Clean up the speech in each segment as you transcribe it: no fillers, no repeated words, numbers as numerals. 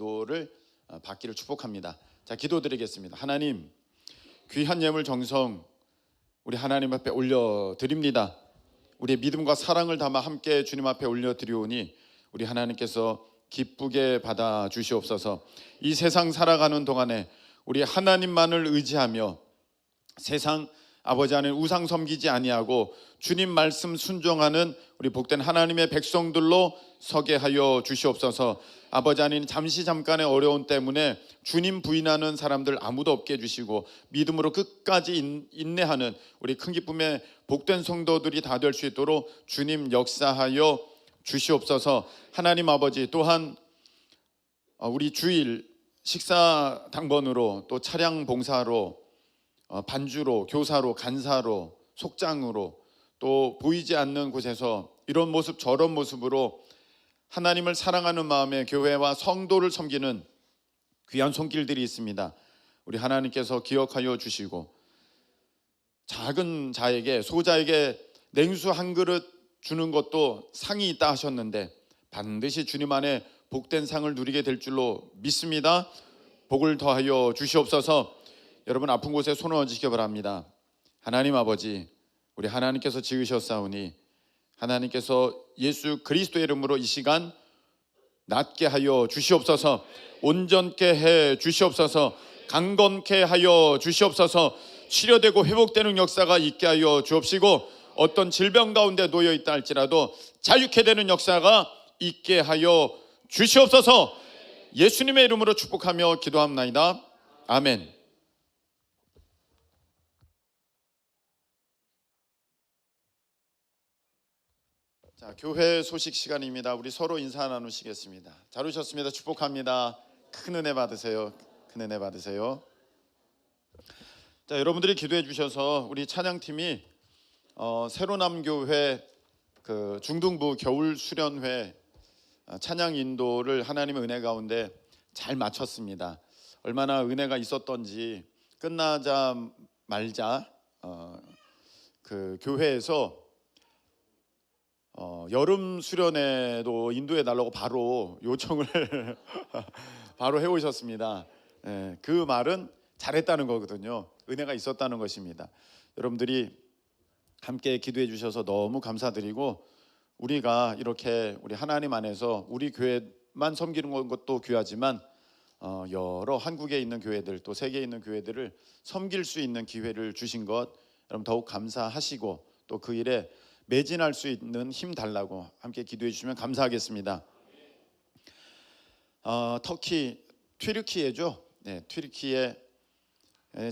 기도를 받기를 축복합니다. 자, 기도드리겠습니다. 하나님, 귀한 예물 정성 우리 하나님 앞에 올려드립니다. 우리의 믿음과 사랑을 담아 함께 주님 앞에 올려드리오니 우리 하나님께서 기쁘게 받아 주시옵소서. 이 세상 살아가는 동안에 우리 하나님만을 의지하며 세상 아버지 안에 우상 섬기지 아니하고 주님 말씀 순종하는 우리 복된 하나님의 백성들로 서게 하여 주시옵소서. 아버지 하나님, 잠깐의 어려움 때문에 주님 부인하는 사람들 아무도 없게 해주시고 믿음으로 끝까지 인내하는 우리 큰 기쁨의 복된 성도들이 다 될 수 있도록 주님 역사하여 주시옵소서. 하나님 아버지, 또한 우리 주일 식사 당번으로 또 차량 봉사로 반주로 교사로 간사로 속장으로 또 보이지 않는 곳에서 이런 모습 저런 모습으로 하나님을 사랑하는 마음에 교회와 성도를 섬기는 귀한 손길들이 있습니다. 우리 하나님께서 기억하여 주시고 작은 자에게 소자에게 냉수 한 그릇 주는 것도 상이 있다 하셨는데 반드시 주님 안에 복된 상을 누리게 될 줄로 믿습니다. 복을 더하여 주시옵소서. 여러분 아픈 곳에 손을 얹으시기 바랍니다. 하나님 아버지, 우리 하나님께서 지으셨사오니 하나님께서 예수 그리스도의 이름으로 이 시간 낫게 하여 주시옵소서. 온전케 해 주시옵소서. 강건케 하여 주시옵소서. 치료되고 회복되는 역사가 있게 하여 주옵시고 어떤 질병 가운데 놓여 있다 할지라도 자유케 되는 역사가 있게 하여 주시옵소서. 예수님의 이름으로 축복하며 기도합나이다. 아멘. 자, 교회 소식 시간입니다. 우리 서로 인사 나누시겠습니다. 잘 오셨습니다. 축복합니다. 큰 은혜 받으세요. 큰 은혜 받으세요. 자, 여러분들이 기도해 주셔서 우리 찬양팀이 새로남교회 그 중등부 겨울 수련회 찬양 인도를 하나님의 은혜 가운데 잘 마쳤습니다. 얼마나 은혜가 있었던지 끝나자 말자 그 교회에서 여름 수련회도 인도해 달라고 바로 요청을 바로 해오셨습니다. 그 말은 잘했다는 거거든요. 은혜가 있었다는 것입니다. 여러분들이 함께 기도해 주셔서 너무 감사드리고 우리가 이렇게 우리 하나님 안에서 우리 교회만 섬기는 것도 귀하지만 여러 한국에 있는 교회들 또 세계에 있는 교회들을 섬길 수 있는 기회를 주신 것 여러분 더욱 감사하시고 또 그 일에 매진할 수 있는 힘 달라고 함께 기도해 주시면 감사하겠습니다. 터키 튀르키예죠. 네, 튀르키예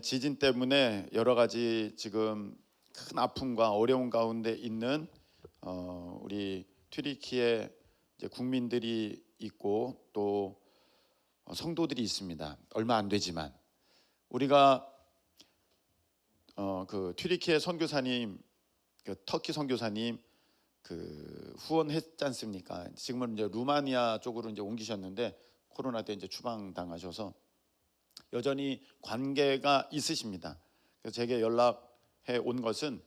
지진 때문에 여러 가지 지금 큰 아픔과 어려움 가운데 있는 우리 튀르키예 국민들이 있고 또 성도들이 있습니다. 얼마 안 되지만 우리가 그 튀르키예 선교사님, 그 터키 선교사님 그 후원했지 않습니까? 지금은 이제 루마니아 쪽으로 이제 옮기셨는데 코로나 때 이제 추방당하셔서 여전히 관계가 있으십니다. 그래서 제게 연락해 온 것은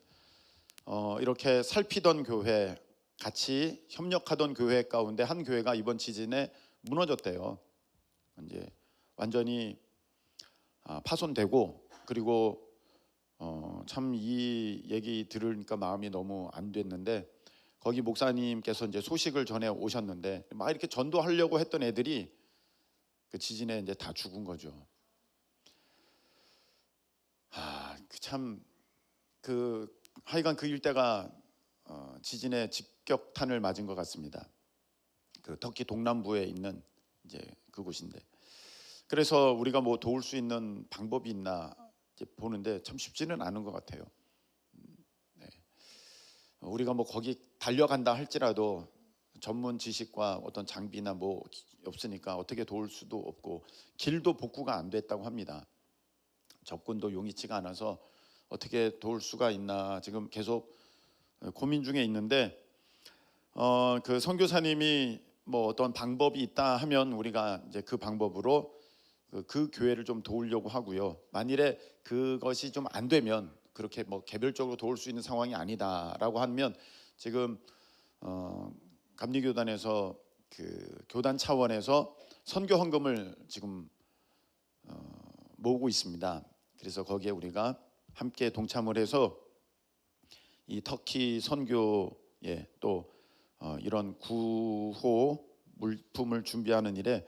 이렇게 살피던 교회, 같이 협력하던 교회 가운데 한 교회가 이번 지진에 무너졌대요. 이제 완전히 파손되고 그리고 참 이 얘기 들으니까 마음이 너무 안 됐는데 거기 목사님께서 이제 소식을 전해 오셨는데 막 이렇게 전도하려고 했던 애들이 그 지진에 이제 다 죽은 거죠. 참 그 하여간 그 일대가 지진의 직격탄을 맞은 것 같습니다. 그 터키 동남부에 있는 이제 그곳인데 그래서 우리가 뭐 도울 수 있는 방법이 있나 이제 보는데 참 쉽지는 않은 것 같아요. 네. 우리가 뭐 거기 달려간다 할지라도 전문 지식과 어떤 장비나 뭐 없으니까 어떻게 도울 수도 없고 길도 복구가 안 됐다고 합니다. 접근도 용이치가 않아서 어떻게 도울 수가 있나 지금 계속 고민 중에 있는데 그 선교사님이 뭐 어떤 방법이 있다 하면 우리가 이제 그 방법으로 그 교회를 좀 도우려고 하고요. 만일에 그것이 좀 안 되면 그렇게 뭐 개별적으로 도울 수 있는 상황이 아니다라고 하면 지금 감리교단에서 그 교단 차원에서 선교 헌금을 지금 모으고 있습니다. 그래서 거기에 우리가 함께 동참을 해서 이 터키 선교에 또 이런 구호 물품을 준비하는 일에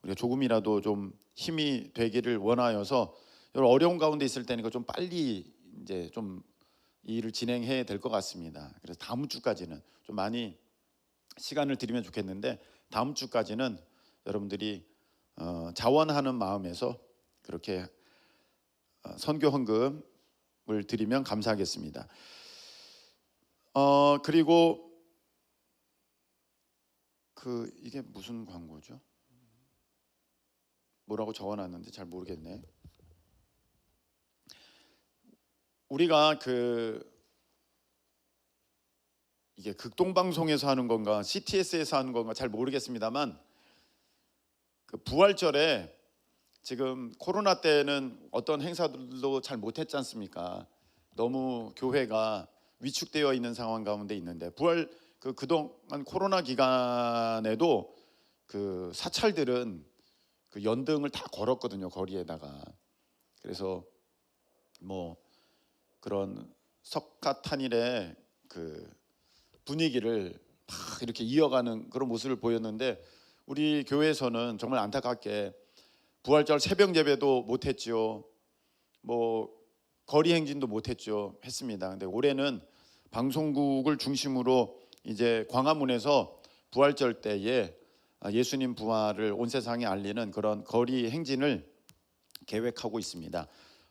우리가 조금이라도 좀 힘이 되기를 원하여서 여러 어려운 가운데 있을 때니까 좀 빨리 이제 좀 이 일을 진행해야 될 것 같습니다. 그래서 다음 주까지는 좀 많이 시간을 드리면 좋겠는데 다음 주까지는 여러분들이 자원하는 마음에서 그렇게 선교 헌금을 드리면 감사하겠습니다. 그리고 이게 무슨 광고죠? 뭐라고 적어놨는데 잘 모르겠네. 우리가 이게 극동방송에서 하는 건가 CTS에서 하는 건가 잘 모르겠습니다만 부활절에 지금 코로나 때는 어떤 행사들도 잘 못했지 않습니까? 너무 교회가 위축되어 있는 상황 가운데 있는데 부활 그동안 코로나 기간에도 사찰들은 연등을 다 걸었거든요, 거리에다가. 그래서 뭐 그런 석가탄일의 분위기를 막 이렇게 이어가는 그런 모습을 보였는데 우리 교회에서는 정말 안타깝게 부활절 새벽 예배도 못했죠. 뭐 거리 행진도 못했죠. 했습니다. 근데 올해는 방송국을 중심으로 이제 광화문에서 부활절 때에 예수님 부활을 온 세상에 알리는 그런 거리 행진을 계획하고 있습니다.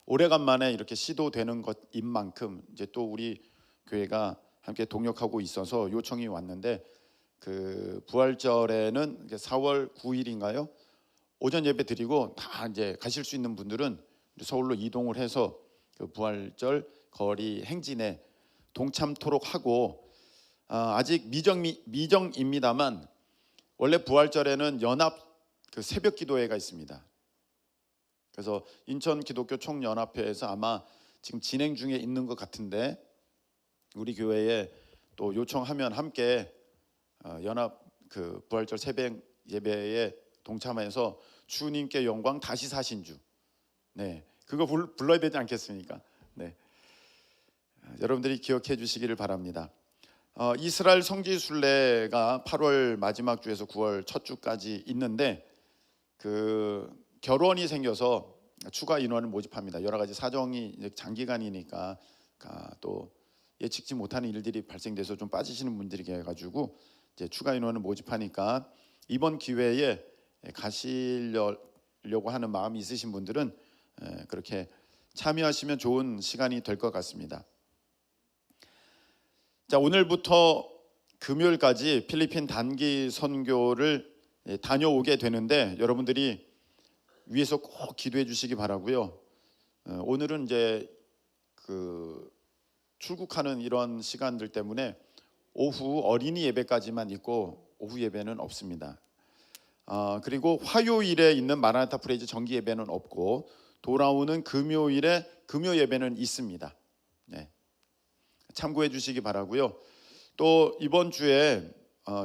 오래간만에 이렇게 시도되는 것인 만큼 이제 또 우리 교회가 함께 동역하고 있어서 요청이 왔는데 부활절에는 4월 9일인가요? 오전 예배 드리고 다 이제 가실 수 있는 분들은 서울로 이동을 해서 부활절 거리 행진에 동참토록 하고 아직 미정입니다만 원래 부활절에는 연합 새벽 기도회가 있습니다. 그래서 인천 기독교 총연합회에서 아마 지금 진행 중에 있는 것 같은데 우리 교회에 또 요청하면 함께 연합 부활절 새벽 예배에 동참해서 주님께 영광 다시 사신 주, 네, 그거 불러야 되지 않겠습니까? 네, 여러분들이 기억해 주시기를 바랍니다. 이스라엘 성지순례가 8월 마지막 주에서 9월 첫 주까지 있는데 결혼이 생겨서 추가 인원을 모집합니다. 여러 가지 사정이 이제 장기간이니까 또 예측지 못하는 일들이 발생돼서 좀 빠지시는 분들이 계셔가지고 이제 추가 인원을 모집하니까 이번 기회에 가시려고 하는 마음이 있으신 분들은 그렇게 참여하시면 좋은 시간이 될 것 같습니다. 자, 오늘부터 금요일까지 필리핀 단기 선교를 다녀오게 되는데 여러분들이 위에서 꼭 기도해 주시기 바라고요. 오늘은 이제 출국하는 이런 시간들 때문에 오후 어린이 예배까지만 있고 오후 예배는 없습니다. 그리고 화요일에 있는 마라나타 프레이즈 정기 예배는 없고 돌아오는 금요일에 금요 예배는 있습니다. 네. 참고해 주시기 바라고요. 또 이번 주에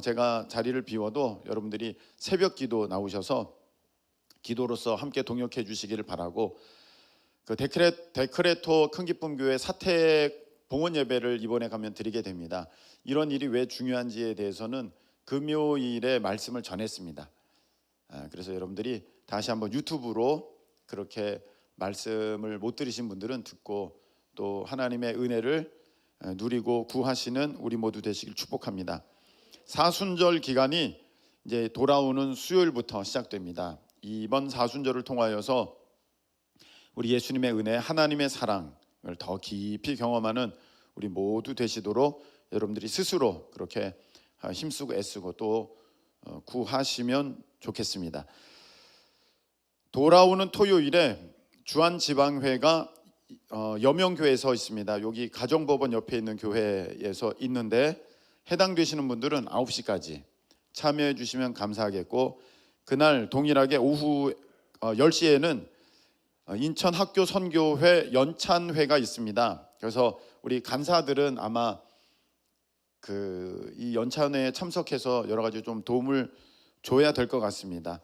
제가 자리를 비워도 여러분들이 새벽 기도 나오셔서 기도로서 함께 동역해 주시기를 바라고 데크레토 큰기쁨교회 사택 봉헌 예배를 이번에 가면 드리게 됩니다. 이런 일이 왜 중요한지에 대해서는 금요일에 말씀을 전했습니다. 그래서 여러분들이 다시 한번 유튜브로 그렇게 말씀을 못 들으신 분들은 듣고 또 하나님의 은혜를 누리고 구하시는 우리 모두 되시길 축복합니다. 사순절 기간이 이제 돌아오는 수요일부터 시작됩니다. 이번 사순절을 통하여서 우리 예수님의 은혜, 하나님의 사랑을 더 깊이 경험하는 우리 모두 되시도록 여러분들이 스스로 그렇게 힘쓰고 애쓰고 또 구하시면 좋겠습니다. 돌아오는 토요일에 주한지방회가 여명교회에서 있습니다. 여기 가정법원 옆에 있는 교회에서 있는데 해당되시는 분들은 9시까지 참여해 주시면 감사하겠고 그날 동일하게 오후 10시에는 인천 학교 선교회 연찬회가 있습니다. 그래서 우리 간사들은 아마 이 연찬회에 참석해서 여러 가지 좀 도움을 줘야 될 것 같습니다.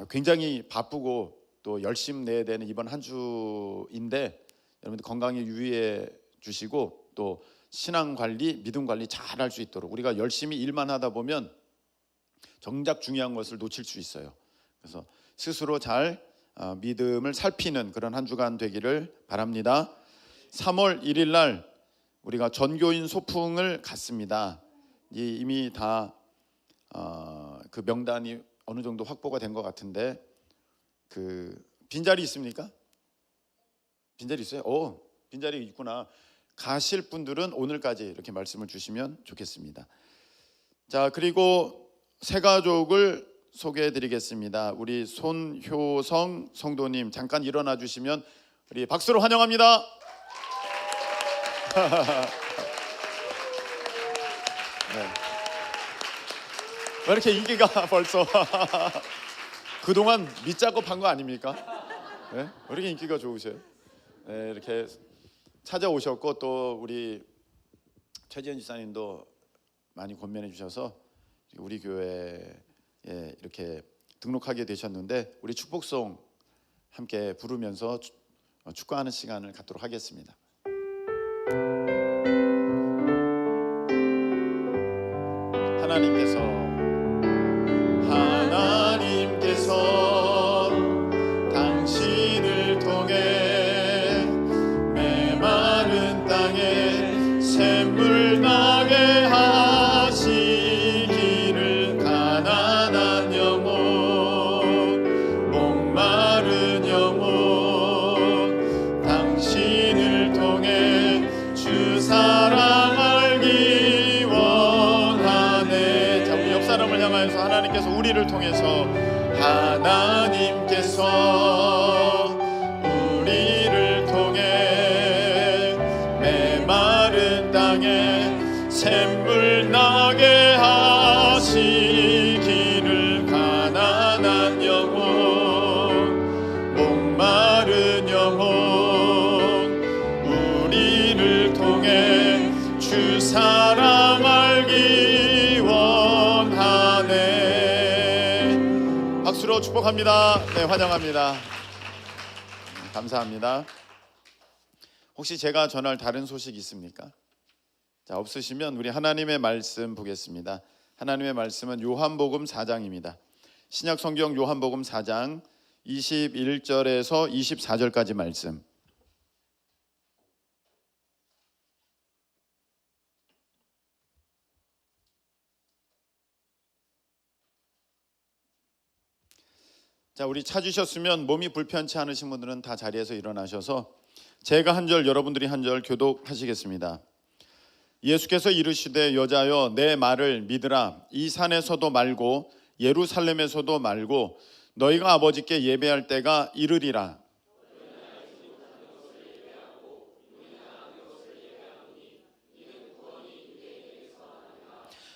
굉장히 바쁘고 또 열심 내야 되는 이번 한 주인데 여러분들 건강에 유의해 주시고 또 신앙 관리, 믿음 관리 잘 할 수 있도록 우리가 열심히 일만 하다 보면 정작 중요한 것을 놓칠 수 있어요. 그래서 스스로 잘 믿음을 살피는 그런 한 주간 되기를 바랍니다. 3월 1일 날 우리가 전교인 소풍을 갔습니다. 이미 다 그 명단이 어느 정도 확보가 된 것 같은데 그 빈자리 있습니까? 빈자리 있어요? 빈자리 있구나. 가실 분들은 오늘까지 이렇게 말씀을 주시면 좋겠습니다. 자, 그리고 새 가족을 소개해 드리겠습니다. 우리 손효성 성도님 잠깐 일어나 주시면 우리 박수로 환영합니다. 네. 왜 이렇게 인기가 벌써 그동안 밑작업한 거 아닙니까? 네? 왜 이렇게 인기가 좋으세요? 네, 이렇게 찾아오셨고 또 우리 최지현 지사님도 많이 권면해 주셔서 우리 교회에 이렇게 등록하게 되셨는데 우리 축복송 함께 부르면서 축구하는 시간을 갖도록 하겠습니다. 하나님께서 당신을 통해 메마른 땅에 샘물 나게 하시기를 가난한 영혼 목마른 영혼 당신을 통해 주 사랑 알기 원하네. 자, 우리 옆 사람을 향하여서 하나님께서 우리를 통해서 우리를 통해 메마른 땅에 샘물 나게 하시기를 가난한 영혼 목마른 영혼 우리를 통해 주 사랑 알기 원하네. 박수로 축복합니다. 네, 환영합니다. 감사합니다. 혹시 제가 전할 다른 소식 있습니까? 자, 없으시면 우리 하나님의 말씀 보겠습니다. 하나님의 말씀은 요한복음 4장입니다. 신약 성경 요한복음 4장 21절에서 24절까지 말씀. 자, 우리 찾으셨으면 몸이 불편치 않으신 분들은 다 자리에서 일어나셔서 제가 한 절 여러분들이 한 절 교독하시겠습니다. 예수께서 이르시되 여자여 내 말을 믿으라. 이 산에서도 말고 예루살렘에서도 말고 너희가 아버지께 예배할 때가 이르리라.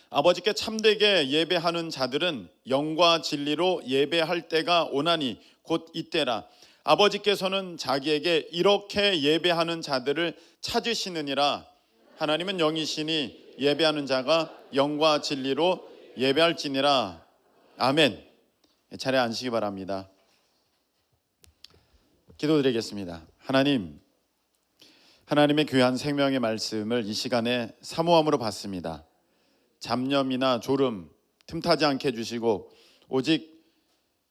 아버지께 참되게 예배하는 자들은 영과 진리로 예배할 때가 오나니 곧 이때라. 아버지께서는 자기에게 이렇게 예배하는 자들을 찾으시느니라. 하나님은 영이시니 예배하는 자가 영과 진리로 예배할지니라. 아멘. 차례 앉으시기 바랍니다. 기도드리겠습니다. 하나님의 귀한 생명의 말씀을 이 시간에 사모함으로 받습니다. 잡념이나 졸음 틈타지 않게 해주시고 오직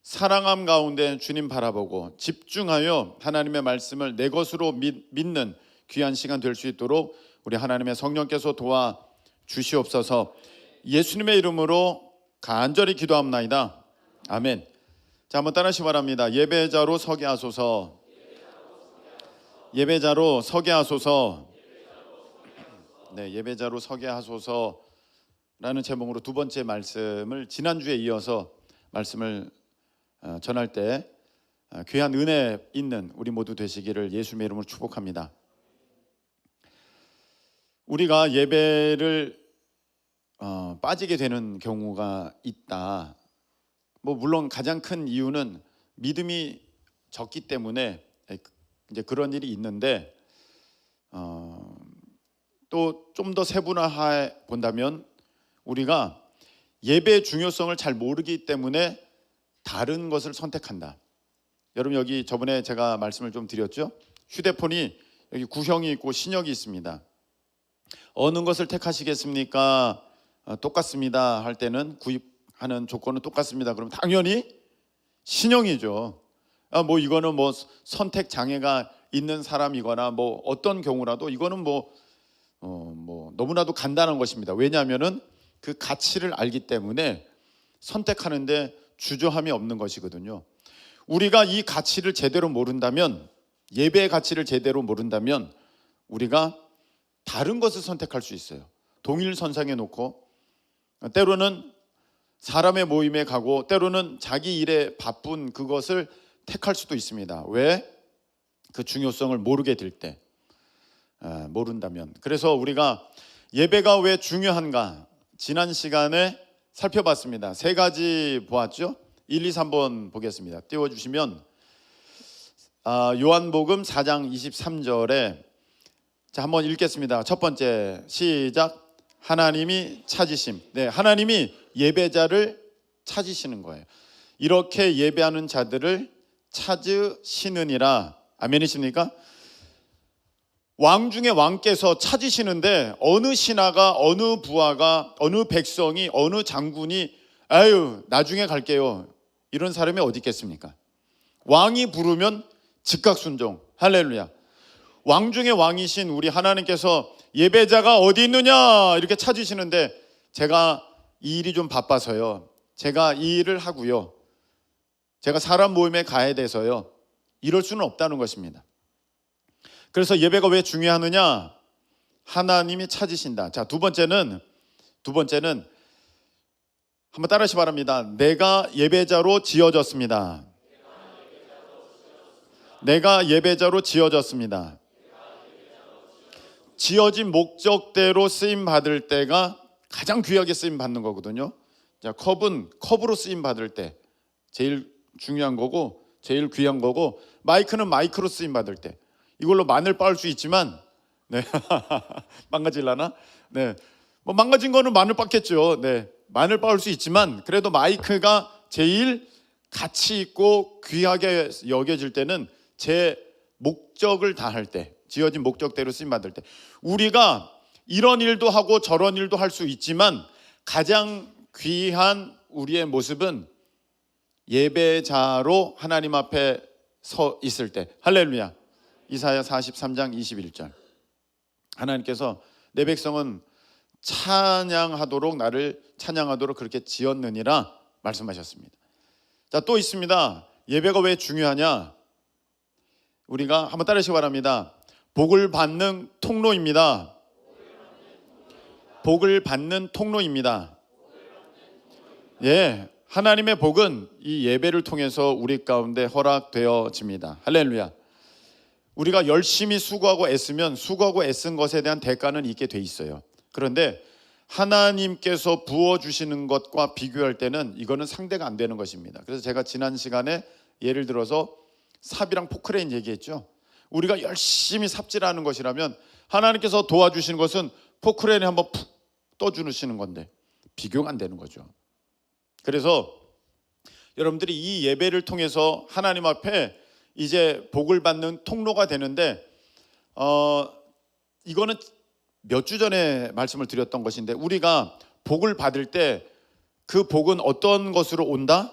사랑함 가운데 주님 바라보고 집중하여 하나님의 말씀을 내 것으로 믿는 귀한 시간 될 수 있도록 우리 하나님의 성령께서 도와 주시옵소서. 예수님의 이름으로 간절히 기도합나이다. 아멘. 자, 한번 따라하시기 바랍니다. 예배자로 서게 하소서. 예배자로 서게 하소서. 네, 예배자로 서게 하소서 라는 제목으로 두 번째 말씀을 지난주에 이어서 말씀을 전할 때 귀한 은혜 있는 우리 모두 되시기를 예수님의 이름으로 축복합니다. 우리가 예배를 빠지게 되는 경우가 있다. 물론 가장 큰 이유는 믿음이 적기 때문에 이제 그런 일이 있는데 또 좀 더 세분화해 본다면 우리가 예배의 중요성을 잘 모르기 때문에 다른 것을 선택한다. 여러분 여기 저번에 제가 말씀을 좀 드렸죠. 휴대폰이 여기 구형이 있고 신형이 있습니다. 어느 것을 택하시겠습니까? 똑같습니다 할 때는 구입하는 조건은 똑같습니다. 그럼 당연히 신형이죠. 뭐 이거는 뭐 선택 장애가 있는 사람이거나 뭐 어떤 경우라도 이거는 뭐 너무나도 간단한 것입니다. 왜냐하면은 그 가치를 알기 때문에 선택하는데 주저함이 없는 것이거든요. 우리가 이 가치를 제대로 모른다면, 예배의 가치를 제대로 모른다면 우리가 다른 것을 선택할 수 있어요. 동일선상에 놓고 때로는 사람의 모임에 가고 때로는 자기 일에 바쁜 그것을 택할 수도 있습니다. 왜? 그 중요성을 모르게 될 때, 모른다면. 그래서 우리가 예배가 왜 중요한가 지난 시간에 살펴봤습니다. 세 가지 보았죠. 1, 2, 3번 보겠습니다. 띄워주시면 요한복음 4장 23절에 자 한번 읽겠습니다. 첫 번째 시작. 하나님이 찾으심. 네, 하나님이 예배자를 찾으시는 거예요. 이렇게 예배하는 자들을 찾으시느니라. 아멘이십니까? 왕 중에 왕께서 찾으시는데 어느 신하가, 어느 부하가, 어느 백성이, 어느 장군이 아유 나중에 갈게요 이런 사람이 어디 있겠습니까? 왕이 부르면 즉각 순종. 할렐루야. 왕 중에 왕이신 우리 하나님께서 예배자가 어디 있느냐 이렇게 찾으시는데 제가 이 일이 좀 바빠서요, 제가 이 일을 하고요, 제가 사람 모임에 가야 돼서요, 이럴 수는 없다는 것입니다. 그래서 예배가 왜 중요하느냐? 하나님이 찾으신다. 자, 두 번째는 한번 따라하시 바랍니다. 내가 예배자로 지어졌습니다. 내가 예배자로 지어졌습니다. 지어진 목적대로 쓰임 받을 때가 가장 귀하게 쓰임 받는 거거든요. 자, 컵은 컵으로 쓰임 받을 때 제일 중요한 거고 제일 귀한 거고, 마이크는 마이크로 쓰임 받을 때 이걸로 마늘 빻을 수 있지만 네. 망가질라나? 네. 뭐 망가진 거는 마늘 빻겠죠. 네. 마늘 빻을 수 있지만 그래도 마이크가 제일 가치 있고 귀하게 여겨질 때는 제 목적을 다할 때, 지어진 목적대로 쓰임 받을 때, 우리가 이런 일도 하고 저런 일도 할 수 있지만 가장 귀한 우리의 모습은 예배자로 하나님 앞에 서 있을 때. 할렐루야. 이사야 43장 21절. 하나님께서 내 백성은 찬양하도록, 나를 찬양하도록 그렇게 지었느니라 말씀하셨습니다. 자, 또 있습니다. 예배가 왜 중요하냐? 우리가 한번 따르시기 바랍니다. 복을 받는 통로입니다. 복을 받는 통로입니다. 예, 하나님의 복은 이 예배를 통해서 우리 가운데 허락되어집니다. 할렐루야. 우리가 열심히 수고하고 애쓰면 수고하고 애쓴 것에 대한 대가는 있게 돼 있어요. 그런데 하나님께서 부어주시는 것과 비교할 때는 이거는 상대가 안 되는 것입니다. 그래서 제가 지난 시간에 예를 들어서 삽이랑 포크레인 얘기했죠. 우리가 열심히 삽질하는 것이라면 하나님께서 도와주시는 것은 포크레인에 한번 푹 떠주시는 건데 비교가 안 되는 거죠. 그래서 여러분들이 이 예배를 통해서 하나님 앞에 이제 복을 받는 통로가 되는데, 이거는 몇 주 전에 말씀을 드렸던 것인데, 우리가 복을 받을 때 그 복은 어떤 것으로 온다?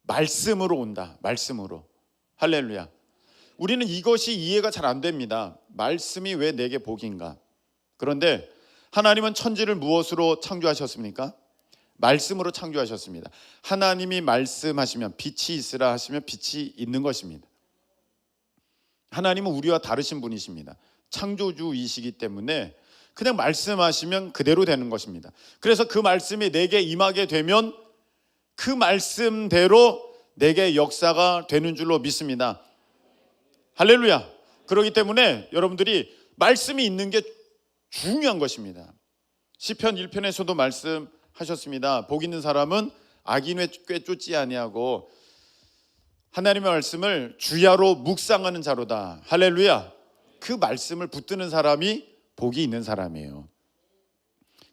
말씀으로 온다. 말씀으로. 할렐루야. 우리는 이것이 이해가 잘 안 됩니다. 말씀이 왜 내게 복인가? 그런데 하나님은 천지를 무엇으로 창조하셨습니까? 말씀으로 창조하셨습니다. 하나님이 말씀하시면 빛이 있으라 하시면 빛이 있는 것입니다. 하나님은 우리와 다르신 분이십니다. 창조주이시기 때문에 그냥 말씀하시면 그대로 되는 것입니다. 그래서 그 말씀이 내게 임하게 되면 그 말씀대로 내게 역사가 되는 줄로 믿습니다. 할렐루야. 그렇기 때문에 여러분들이 말씀이 있는 게 중요한 것입니다. 시편 1편에서도 말씀하셨습니다. 복 있는 사람은 악인의 꾀 쫓지 아니하고 하나님의 말씀을 주야로 묵상하는 자로다. 할렐루야. 그 말씀을 붙드는 사람이 복이 있는 사람이에요.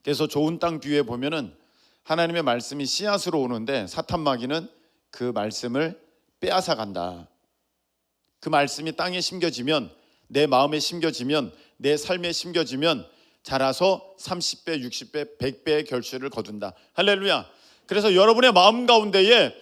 그래서 좋은 땅 뒤에 보면은 하나님의 말씀이 씨앗으로 오는데 사탄 마귀는 그 말씀을 빼앗아 간다. 그 말씀이 땅에 심겨지면, 내 마음에 심겨지면, 내 삶에 심겨지면 자라서 30배, 60배, 100배의 결실을 거둔다. 할렐루야. 그래서 여러분의 마음 가운데에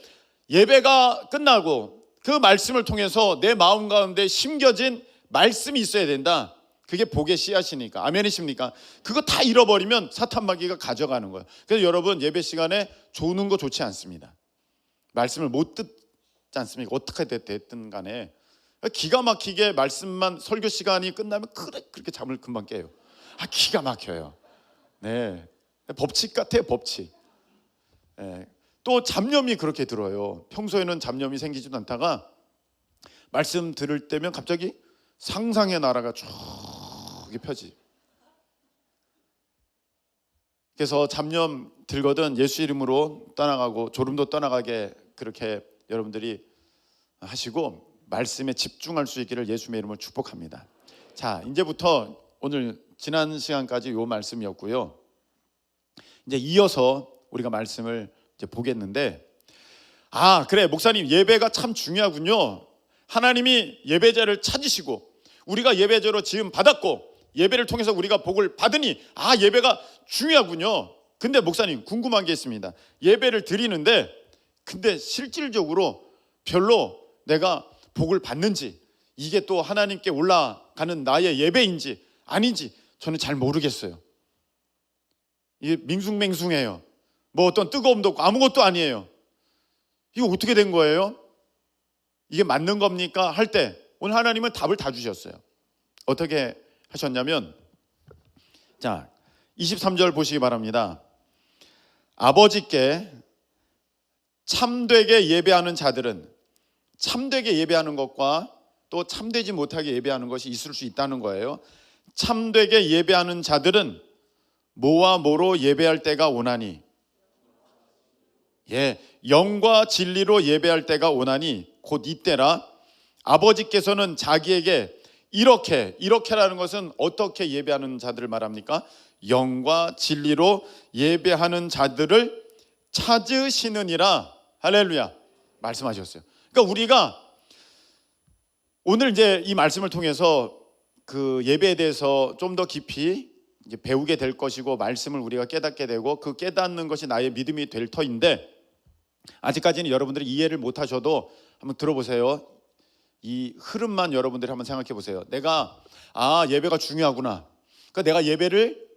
예배가 끝나고 그 말씀을 통해서 내 마음 가운데 심겨진 말씀이 있어야 된다. 그게 복의 씨앗이니까. 아멘이십니까? 그거 다 잃어버리면 사탄 마귀가 가져가는 거예요. 그래서 여러분, 예배 시간에 조는 거 좋지 않습니다. 말씀을 못 듣지 않습니까? 어떻게 됐든 간에 기가 막히게 말씀만, 설교 시간이 끝나면 그렇게 잠을 금방 깨요. 기가 막혀요. 네, 법칙 같아요, 법칙. 네. 또 잡념이 그렇게 들어요. 평소에는 잡념이 생기지도 않다가 말씀 들을 때면 갑자기 상상의 나라가 쭉 펴지. 그래서 잡념 들거든 예수 이름으로 떠나가고 졸음도 떠나가게 그렇게 여러분들이 하시고 말씀에 집중할 수 있기를 예수님의 이름으로 축복합니다. 자, 이제부터 오늘 지난 시간까지 요 말씀이었고요. 이제 이어서 우리가 말씀을 이제 보겠는데, 그래, 목사님, 예배가 참 중요하군요. 하나님이 예배자를 찾으시고 우리가 예배자로 지음 받았고 예배를 통해서 우리가 복을 받으니 예배가 중요하군요. 근데 목사님, 궁금한 게 있습니다. 예배를 드리는데 근데 실질적으로 별로 내가 복을 받는지, 이게 또 하나님께 올라가는 나의 예배인지 아닌지 저는 잘 모르겠어요. 이게 밍숭맹숭해요. 뭐 어떤 뜨거움도 없고 아무것도 아니에요. 이거 어떻게 된 거예요? 이게 맞는 겁니까? 할 때 오늘 하나님은 답을 다 주셨어요. 어떻게 하셨냐면, 자, 23절 보시기 바랍니다. 아버지께 참되게 예배하는 자들은, 참되게 예배하는 것과 또 참되지 못하게 예배하는 것이 있을 수 있다는 거예요. 참되게 예배하는 자들은 뭐와 뭐로 예배할 때가 오나니, 영과 진리로 예배할 때가 오나니 곧 이때라. 아버지께서는 자기에게 이렇게라는 것은 어떻게 예배하는 자들을 말합니까? 영과 진리로 예배하는 자들을 찾으시느니라. 할렐루야 말씀하셨어요. 그러니까 우리가 오늘 이제 이 말씀을 통해서 그 예배에 대해서 좀 더 깊이 이제 배우게 될 것이고, 말씀을 우리가 깨닫게 되고, 그 깨닫는 것이 나의 믿음이 될 터인데, 아직까지는 여러분들이 이해를 못 하셔도 한번 들어보세요. 이 흐름만 여러분들이 한번 생각해 보세요. 내가 예배가 중요하구나. 그러니까 내가 예배를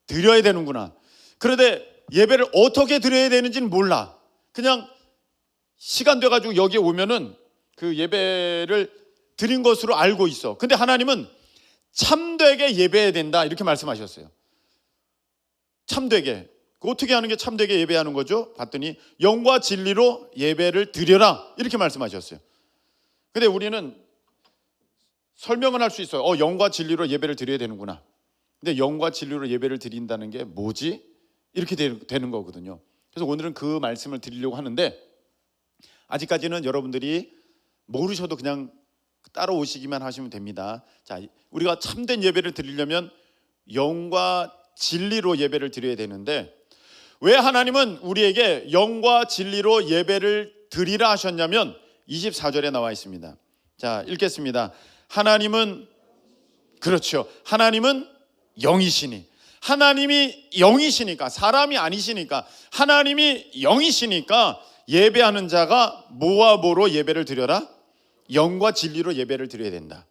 드려야 되는구나. 그런데 예배를 어떻게 드려야 되는지는 몰라. 그냥 시간 돼가지고 여기에 오면은 그 예배를 드린 것으로 알고 있어. 근데 하나님은 참되게 예배해야 된다 이렇게 말씀하셨어요. 참되게. 어떻게 하는 게 참되게 예배하는 거죠? 봤더니 영과 진리로 예배를 드려라 이렇게 말씀하셨어요. 근데 우리는 설명은 할 수 있어요. 영과 진리로 예배를 드려야 되는구나. 근데 영과 진리로 예배를 드린다는 게 뭐지? 이렇게 되는 거거든요. 그래서 오늘은 그 말씀을 드리려고 하는데, 아직까지는 여러분들이 모르셔도 그냥 따라오시기만 하시면 됩니다. 자, 우리가 참된 예배를 드리려면 영과 진리로 예배를 드려야 되는데, 왜 하나님은 우리에게 영과 진리로 예배를 드리라 하셨냐면 24절에 나와 있습니다. 자, 읽겠습니다. 하나님은, 그렇죠, 하나님은 영이시니, 하나님이 영이시니까, 사람이 아니시니까, 하나님이 영이시니까 예배하는 자가 뭐와 뭐로 예배를 드려라? 영과 진리로 예배를 드려야 된다.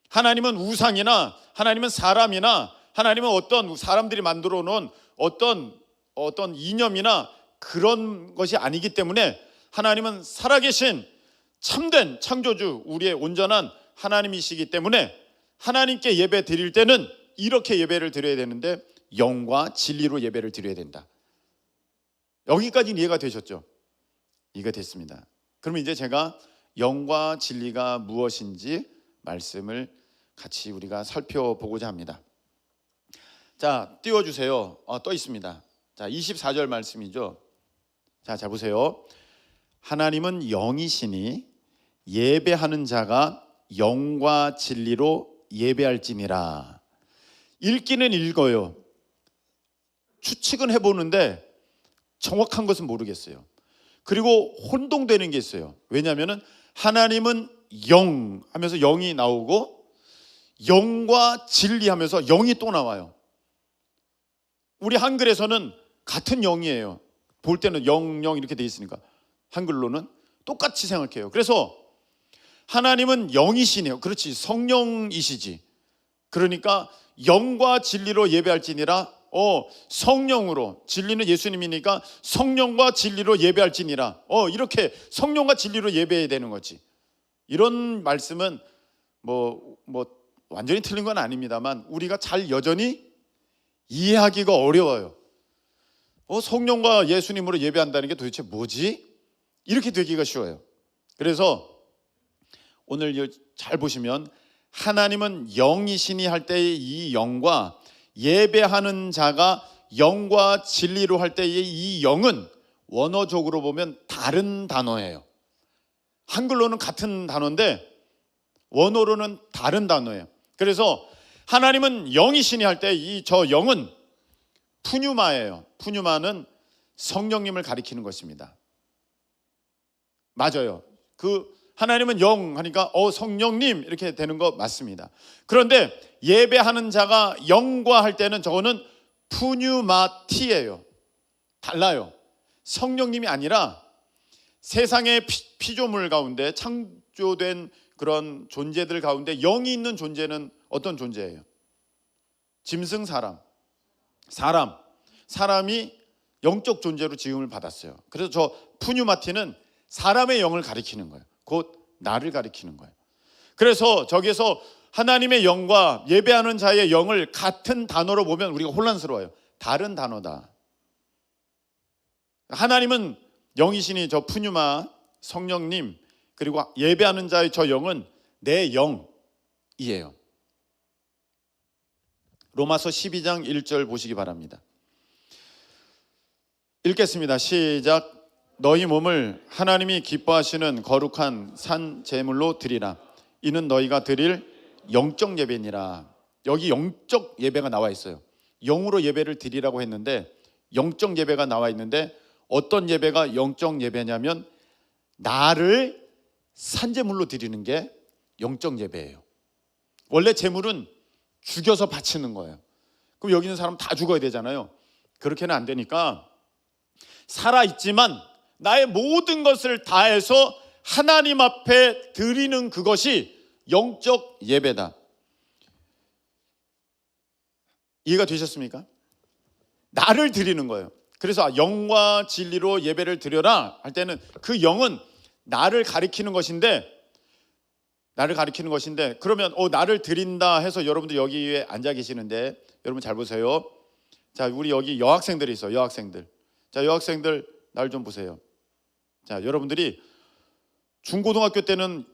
하나님은 우상이나 하나님은 사람이나 하나님은 어떤 사람들이 만들어 놓은 어떤 이념이나 그런 것이 아니기 때문에, 하나님은 살아계신 참된 창조주, 우리의 온전한 하나님이시기 때문에 하나님께 예배 드릴 때는 이렇게 예배를 드려야 되는데 영과 진리로 예배를 드려야 된다. 여기까지는 이해가 되셨죠? 이해가 됐습니다. 그럼 이제 제가 영과 진리가 무엇인지 말씀을 같이 우리가 살펴보고자 합니다. 자, 띄워주세요. 떠 있습니다. 자, 24절 말씀이죠. 자, 보세요. 하나님은 영이시니 예배하는 자가 영과 진리로 예배할지니라. 읽기는 읽어요. 추측은 해보는데 정확한 것은 모르겠어요. 그리고 혼동되는 게 있어요. 왜냐하면 하나님은 영 하면서 영이 나오고 영과 진리 하면서 영이 또 나와요. 우리 한글에서는 같은 영이에요. 볼 때는 영 이렇게 돼 있으니까 한글로는 똑같이 생각해요. 그래서 하나님은 영이시네요. 그렇지, 성령이시지. 그러니까 영과 진리로 예배할지니라. 성령으로, 진리는 예수님이니까 성령과 진리로 예배할지니라. 이렇게 성령과 진리로 예배해야 되는 거지. 이런 말씀은 뭐 완전히 틀린 건 아닙니다만 우리가 잘 여전히 이해하기가 어려워요. 성령과 예수님으로 예배한다는 게 도대체 뭐지? 이렇게 되기가 쉬워요. 그래서 오늘 잘 보시면 하나님은 영이시니 할 때의 이 영과 예배하는 자가 영과 진리로 할 때의 이 영은 원어적으로 보면 다른 단어예요. 한글로는 같은 단어인데 원어로는 다른 단어예요. 그래서 하나님은 영이시니 할 때 이 저 영은 푸뉴마예요. 푸뉴마는 성령님을 가리키는 것입니다. 맞아요. 하나님은 영 하니까 성령님 이렇게 되는 거 맞습니다. 그런데 예배하는 자가 영과 할 때는 저거는 푸뉴마티예요. 달라요. 성령님이 아니라 세상의 피조물 가운데 창조된 그런 존재들 가운데 영이 있는 존재는 어떤 존재예요? 짐승, 사람이 영적 존재로 지음을 받았어요. 그래서 저 푸뉴마티는 사람의 영을 가리키는 거예요. 곧 나를 가리키는 거예요. 그래서 저기에서 하나님의 영과 예배하는 자의 영을 같은 단어로 보면 우리가 혼란스러워요. 다른 단어다. 하나님은 영이시니 저 푸뉴마 성령님, 그리고 예배하는 자의 저 영은 내 영이에요. 로마서 12장 1절 보시기 바랍니다. 읽겠습니다. 시작. 너희 몸을 하나님이 기뻐하시는 거룩한 산 제물로 드리라. 이는 너희가 드릴 영적 예배니라. 여기 영적 예배가 나와 있어요. 영으로 예배를 드리라고 했는데 영적 예배가 나와 있는데 어떤 예배가 영적 예배냐면 나를 산제물로 드리는 게 영적 예배예요. 원래 제물은 죽여서 바치는 거예요. 그럼 여기 있는 사람 다 죽어야 되잖아요. 그렇게는 안 되니까 살아있지만 나의 모든 것을 다해서 하나님 앞에 드리는 그것이 영적 예배다. 이해가 되셨습니까? 나를 드리는 거예요. 그래서 영과 진리로 예배를 드려라 할 때는 그 영은 나를 가리키는 것인데 그러면 나를 드린다 해서 여러분들 여기에 앉아 계시는데 여러분 잘 보세요. 자, 우리 여기 여학생들이 있어요. 여학생들. 자, 여학생들 날 좀 보세요. 자, 여러분들이 중고등학교 때는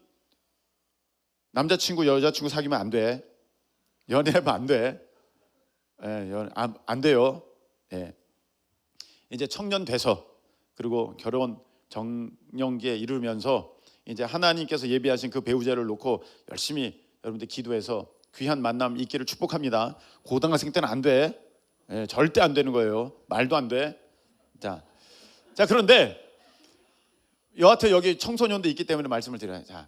남자친구 여자친구 사귀면 안 돼. 연애하면 안 돼. 안 돼요. 예. 이제 청년 돼서 그리고 결혼 정년기에 이르면서 이제 하나님께서 예비하신 그 배우자를 놓고 열심히 여러분들 기도해서 귀한 만남 있기를 축복합니다. 고등학생 때는 안 돼. 절대 안 되는 거예요. 말도 안 돼. 자, 그런데 여하튼 여기 청소년도 있기 때문에 말씀을 드려요. 자,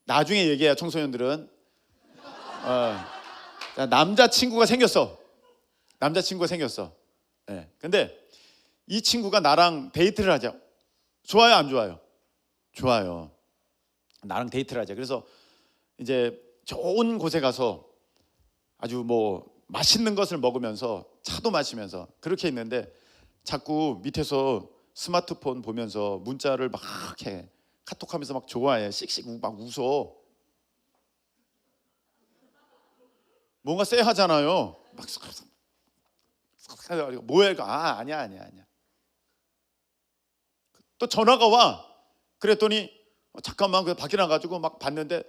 나중에 얘기해야 청소년들은 자, 남자친구가 생겼어. 근데 이 친구가 나랑 데이트를 하자. 좋아요, 안 좋아요? 좋아요. 나랑 데이트를 하자. 그래서 이제 좋은 곳에 가서 아주 맛있는 것을 먹으면서 차도 마시면서 그렇게 있는데 자꾸 밑에서 스마트폰 보면서 문자를 막 해. 카톡하면서 막 좋아해. 씩씩 막 웃어. 뭔가 쎄하잖아요. 막 뭐야 이거? 아니야. 또 전화가 와. 그랬더니 잠깐만 밖에 나가지고 막 봤는데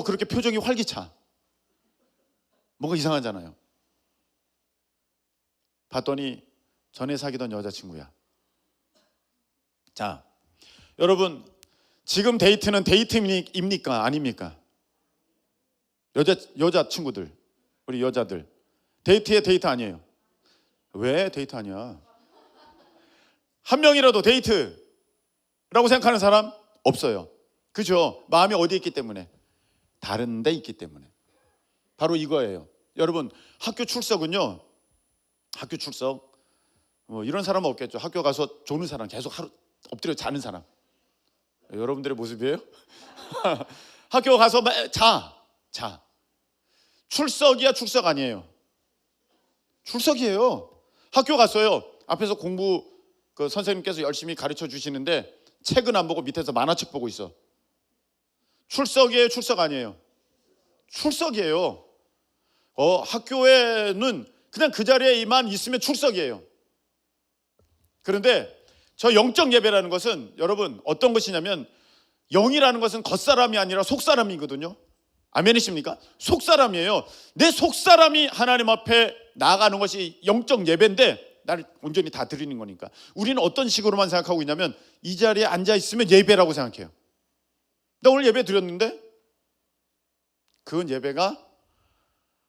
그렇게 표정이 활기차. 뭔가 이상하잖아요. 봤더니 전에 사귀던 여자친구야. 자, 여러분 지금 데이트는 데이트입니까? 아닙니까? 여자친구들, 우리 여자들 데이트에 데이트 아니에요. 왜 데이트 아니야? 한 명이라도 데이트라고 생각하는 사람 없어요. 그죠? 마음이 어디에 있기 때문에? 다른 데 있기 때문에. 바로 이거예요. 여러분, 학교 출석은요, 학교 출석 이런 사람은 없겠죠. 학교 가서 조는 사람, 계속 하루 엎드려 자는 사람. 여러분들의 모습이에요? 학교 가서 자. 출석이야, 출석 아니에요? 출석이에요. 학교 갔어요. 앞에서 공부 선생님께서 열심히 가르쳐 주시는데 책은 안 보고 밑에서 만화책 보고 있어. 출석이에요, 출석 아니에요? 출석이에요. 학교에는 그냥 그 자리에만 있으면 출석이에요. 그런데 저 영적 예배라는 것은 여러분 어떤 것이냐면, 영이라는 것은 겉사람이 아니라 속사람이거든요. 아멘이십니까? 속사람이에요. 내 속사람이 하나님 앞에 나아가는 것이 영적 예배인데, 나를 온전히 다 드리는 거니까. 우리는 어떤 식으로만 생각하고 있냐면, 이 자리에 앉아 있으면 예배라고 생각해요. 나 오늘 예배 드렸는데 그건 예배가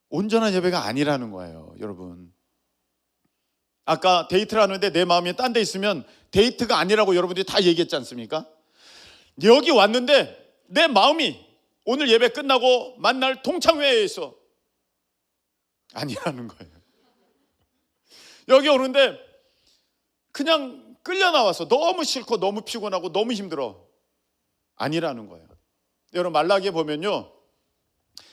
온전한 예배가 아니라는 거예요. 여러분, 아까 데이트를 하는데 내 마음이 딴 데 있으면 데이트가 아니라고 여러분들이 다 얘기했지 않습니까? 여기 왔는데 내 마음이 오늘 예배 끝나고 만날 동창회에 있어. 아니라는 거예요. 여기 오는데 그냥 끌려 나와서 너무 싫고 너무 피곤하고 너무 힘들어. 아니라는 거예요. 여러분, 말라기에 보면요,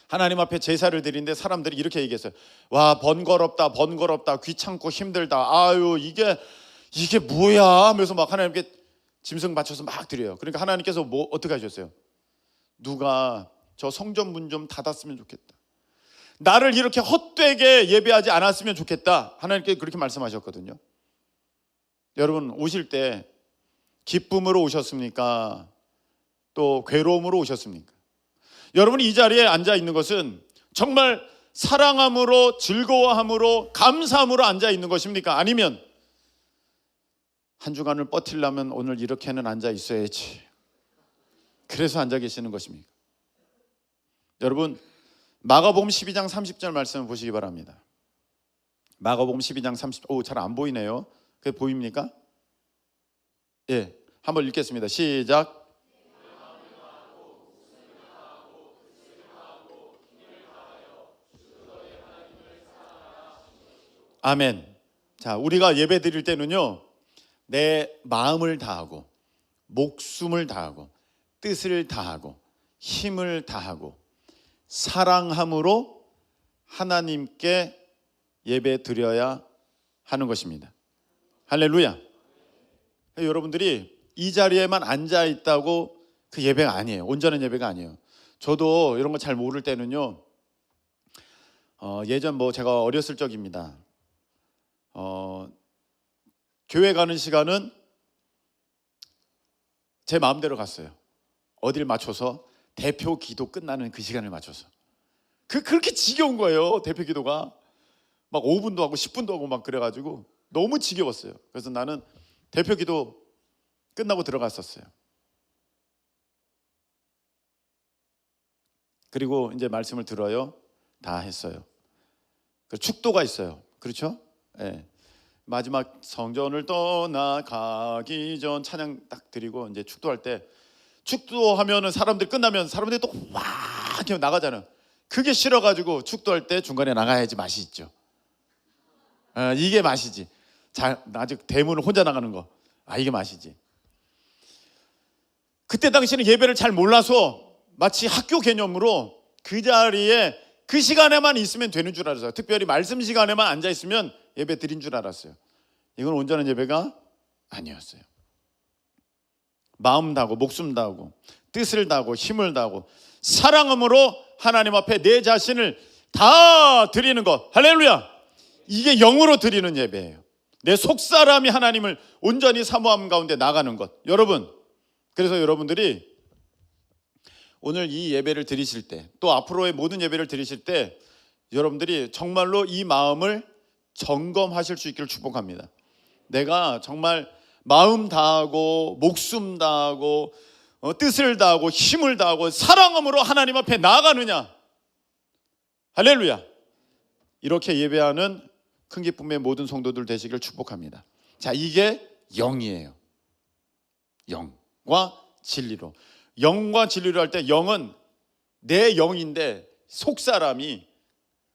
하나님 앞에 제사를 드리는데 사람들이 이렇게 얘기했어요. 와, 번거롭다, 귀찮고 힘들다. 아유, 이게 뭐야 하면서 막 하나님께 짐승 바쳐서 막 드려요. 그러니까 하나님께서 어떻게 하셨어요? 누가 저 성전 문 좀 닫았으면 좋겠다. 나를 이렇게 헛되게 예배하지 않았으면 좋겠다. 하나님께 그렇게 말씀하셨거든요. 여러분, 오실 때 기쁨으로 오셨습니까? 또 괴로움으로 오셨습니까? 여러분이 이 자리에 앉아 있는 것은 정말 사랑함으로, 즐거워함으로, 감사함으로 앉아 있는 것입니까? 아니면 한 주간을 버틸려면 오늘 이렇게는 앉아 있어야지, 그래서 앉아 계시는 것입니까? 여러분, 마가복음 12장 30절 말씀을 보시기 바랍니다. 마가복음 12장 30절. 잘 안 보이네요. 그게 보입니까? 예, 한번 읽겠습니다. 시작. 아멘. 자, 우리가 예배 드릴 때는요, 내 마음을 다하고, 목숨을 다하고, 뜻을 다하고, 힘을 다하고, 사랑함으로 하나님께 예배 드려야 하는 것입니다. 할렐루야. 여러분들이 이 자리에만 앉아 있다고 그 예배가 아니에요. 온전한 예배가 아니에요. 저도 이런 거 잘 모를 때는요, 예전 제가 어렸을 적입니다. 교회 가는 시간은 제 마음대로 갔어요. 어딜 맞춰서 대표 기도 끝나는 그 시간을 맞춰서. 그렇게 지겨운 거예요. 대표 기도가 막 5분도 하고 10분도 하고 막 그래가지고 너무 지겨웠어요. 그래서 나는 대표 기도 끝나고 들어갔었어요. 그리고 이제 말씀을 들어요. 다 했어요. 축도가 있어요. 그렇죠? 네. 마지막 성전을 떠나가기 전 찬양 딱 드리고 이제 축도할 때, 축도하면은 사람들 끝나면 사람들이 또 와 이렇게 나가잖아요. 그게 싫어가지고 축도할 때 중간에 나가야지 맛이 있죠. 이게 맛이지. 아직 대문을 혼자 나가는 거, 이게 맛이지. 그때 당시에는 예배를 잘 몰라서 마치 학교 개념으로 그 자리에 그 시간에만 있으면 되는 줄 알았어요. 특별히 말씀 시간에만 앉아 있으면 예배 드린 줄 알았어요. 이건 온전한 예배가 아니었어요. 마음 다하고, 목숨 다하고, 뜻을 다하고, 힘을 다하고, 사랑함으로 하나님 앞에 내 자신을 다 드리는 것. 할렐루야. 이게 영으로 드리는 예배예요. 내 속사람이 하나님을 온전히 사모함 가운데 나가는 것. 여러분, 그래서 여러분들이 오늘 이 예배를 드리실 때, 또 앞으로의 모든 예배를 드리실 때 여러분들이 정말로 이 마음을 점검하실 수 있기를 축복합니다. 내가 정말 마음 다하고, 목숨 다하고, 뜻을 다하고, 힘을 다하고, 사랑함으로 하나님 앞에 나아가느냐. 할렐루야. 이렇게 예배하는 큰 기쁨의 모든 성도들 되시기를 축복합니다. 자, 이게 영이에요. 영과 진리로. 영과 진리로 할 때 영은 내 영인데 속사람이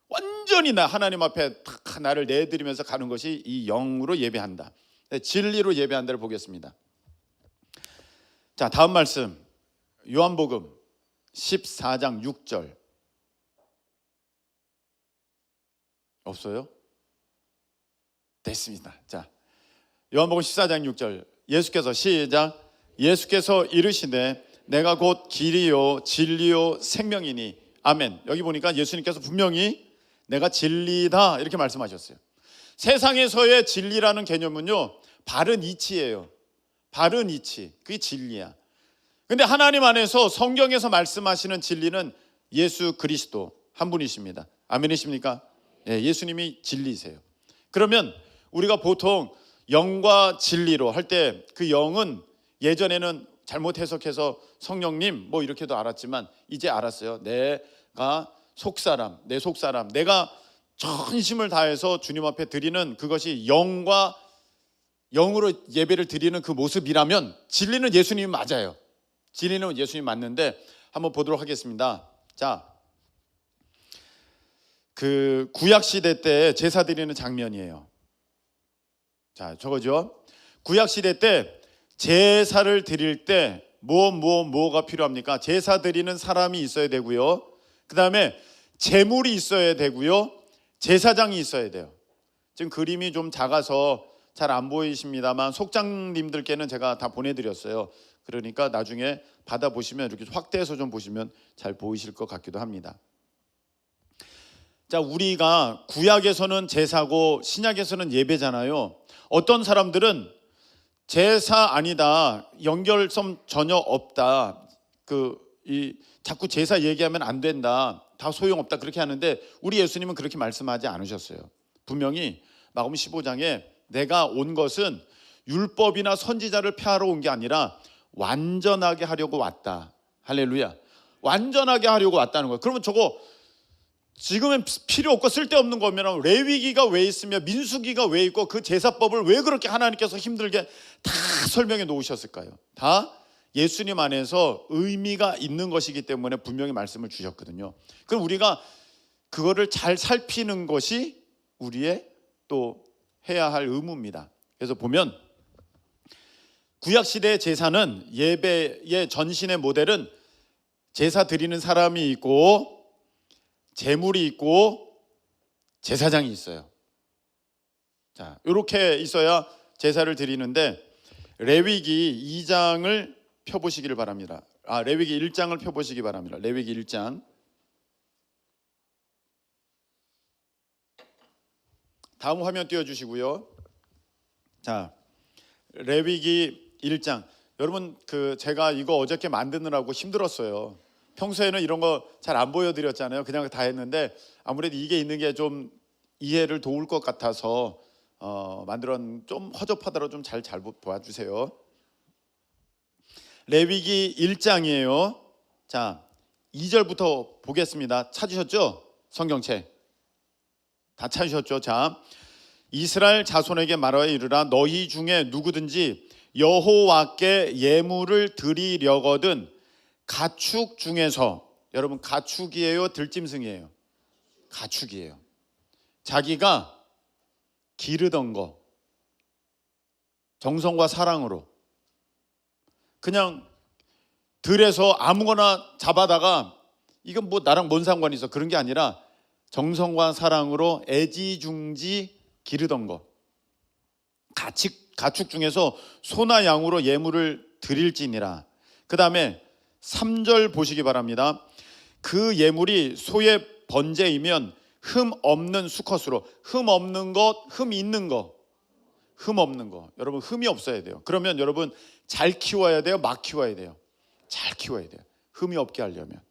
완전히 나 하나님 앞에 다 나를 내드리면서 가는 것이 이 영으로 예배한다. 진리로 예배한다를 보겠습니다. 자, 다음 말씀 요한복음 14장 6절. 없어요? 됐습니다. 자, 요한복음 14장 6절. 예수께서 시작. 예수께서 이르시되 내가 곧 길이요 진리요 생명이니. 아멘. 여기 보니까 예수님께서 분명히 내가 진리다 이렇게 말씀하셨어요. 세상에서의 진리라는 개념은요, 바른 이치예요. 바른 이치, 그게 진리야. 근데 하나님 안에서 성경에서 말씀하시는 진리는 예수 그리스도 한 분이십니다. 아멘이십니까? 예, 예수님이 진리세요. 그러면 우리가 보통 영과 진리로 할 때 그 영은 예전에는 잘못 해석해서 성령님 뭐 이렇게도 알았지만 이제 알았어요. 내가 속사람, 내 속사람, 내가 전심을 다해서 주님 앞에 드리는 그것이 영과 영으로 예배를 드리는 그 모습이라면 진리는 예수님이 맞아요. 진리는 예수님이 맞는데 한번 보도록 하겠습니다. 자, 그 구약 시대 때 제사 드리는 장면이에요. 자, 저거죠. 구약 시대 때 제사를 드릴 때 뭐가 필요합니까? 제사 드리는 사람이 있어야 되고요. 그 다음에 제물이 있어야 되고요. 제사장이 있어야 돼요. 지금 그림이 좀 작아서 잘 안 보이십니다만 속장님들께는 제가 다 보내드렸어요. 그러니까 나중에 받아보시면 이렇게 확대해서 좀 보시면 잘 보이실 것 같기도 합니다. 자, 우리가 구약에서는 제사고 신약에서는 예배잖아요. 어떤 사람들은 제사 아니다, 연결성 전혀 없다, 자꾸 제사 얘기하면 안 된다, 다 소용없다 그렇게 하는데 우리 예수님은 그렇게 말씀하지 않으셨어요. 분명히 마가복음 15장에 내가 온 것은 율법이나 선지자를 폐하러 온 게 아니라 완전하게 하려고 왔다. 할렐루야. 완전하게 하려고 왔다는 거예요. 그러면 저거 지금은 필요 없고 쓸데없는 거면 레위기가 왜 있으며 민수기가 왜 있고 그 제사법을 왜 그렇게 하나님께서 힘들게 다 설명해 놓으셨을까요? 다 예수님 안에서 의미가 있는 것이기 때문에 분명히 말씀을 주셨거든요. 그럼 우리가 그거를 잘 살피는 것이 우리의 또 해야 할 의무입니다. 그래서 보면 구약시대의 제사는 예배의 전신의 모델은 제사 드리는 사람이 있고 제물이 있고 제사장이 있어요. 자, 이렇게 있어야 제사를 드리는데 레위기 2장을 펴보시기를 바랍니다. 레위기 1장을 펴보시기 바랍니다. 레위기 1장. 다음 화면 띄워주시고요. 자, 레위기 1장. 여러분 제가 이거 어저께 만드느라고 힘들었어요. 평소에는 이런 거 잘 안 보여드렸잖아요. 그냥 다 했는데 아무래도 이게 있는 게 좀 이해를 도울 것 같아서 만들었는데 좀 허접하더라도 좀 잘 봐주세요. 레위기 1장이에요. 자, 2절부터 보겠습니다. 찾으셨죠? 성경책 다 찾으셨죠? 자, 이스라엘 자손에게 말하여 이르라 너희 중에 누구든지 여호와께 예물을 드리려거든 가축 중에서, 여러분 가축이에요? 들짐승이에요? 가축이에요. 자기가 기르던 거 정성과 사랑으로 그냥 들에서 아무거나 잡아다가 이건 뭐 나랑 뭔 상관이 있어 그런 게 아니라 정성과 사랑으로 애지중지 기르던 거, 가축 중에서 소나 양으로 예물을 드릴지니라. 그 다음에 3절 보시기 바랍니다. 그 예물이 소의 번제이면 흠 없는 수컷으로, 흠 없는 것, 흠 있는 거, 흠 없는 거. 여러분 흠이 없어야 돼요. 그러면 여러분 잘 키워야 돼요? 막 키워야 돼요? 잘 키워야 돼요. 흠이 없게 하려면.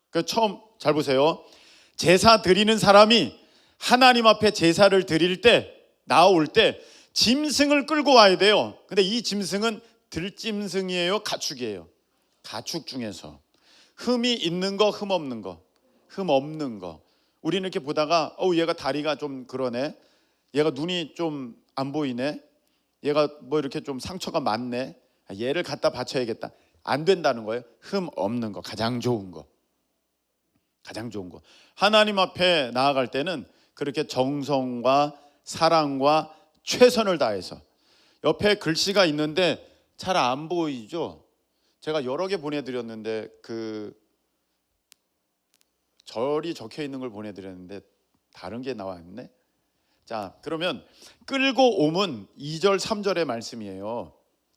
그 처음 잘 보세요. 제사 드리는 사람이 하나님 앞에 제사를 드릴 때 나올 때 짐승을 끌고 와야 돼요. 근데 이 짐승은 들짐승이에요? 가축이에요? 가축 중에서 흠이 있는 거, 흠 없는 거, 흠 없는 거. 우리는 이렇게 보다가 얘가 다리가 좀 그러네, 얘가 눈이 좀 안 보이네, 얘가 뭐 이렇게 좀 상처가 많네, 얘를 갖다 바쳐야겠다. 안 된다는 거예요. 흠 없는 거, 가장 좋은 거. 가장 좋은 거. 하나님 앞에 나아갈 때는 그렇게 정성과 사랑과 최선을 다해서. 옆에 글씨가 있는데 잘 안 보이죠? 제가 여러 개 보내드렸는데 그 절이 적혀 있는 걸 보내드렸는데 다른 게 나왔네. 자, 그러면 끌고 옴은 2절 3절의 말씀이에요.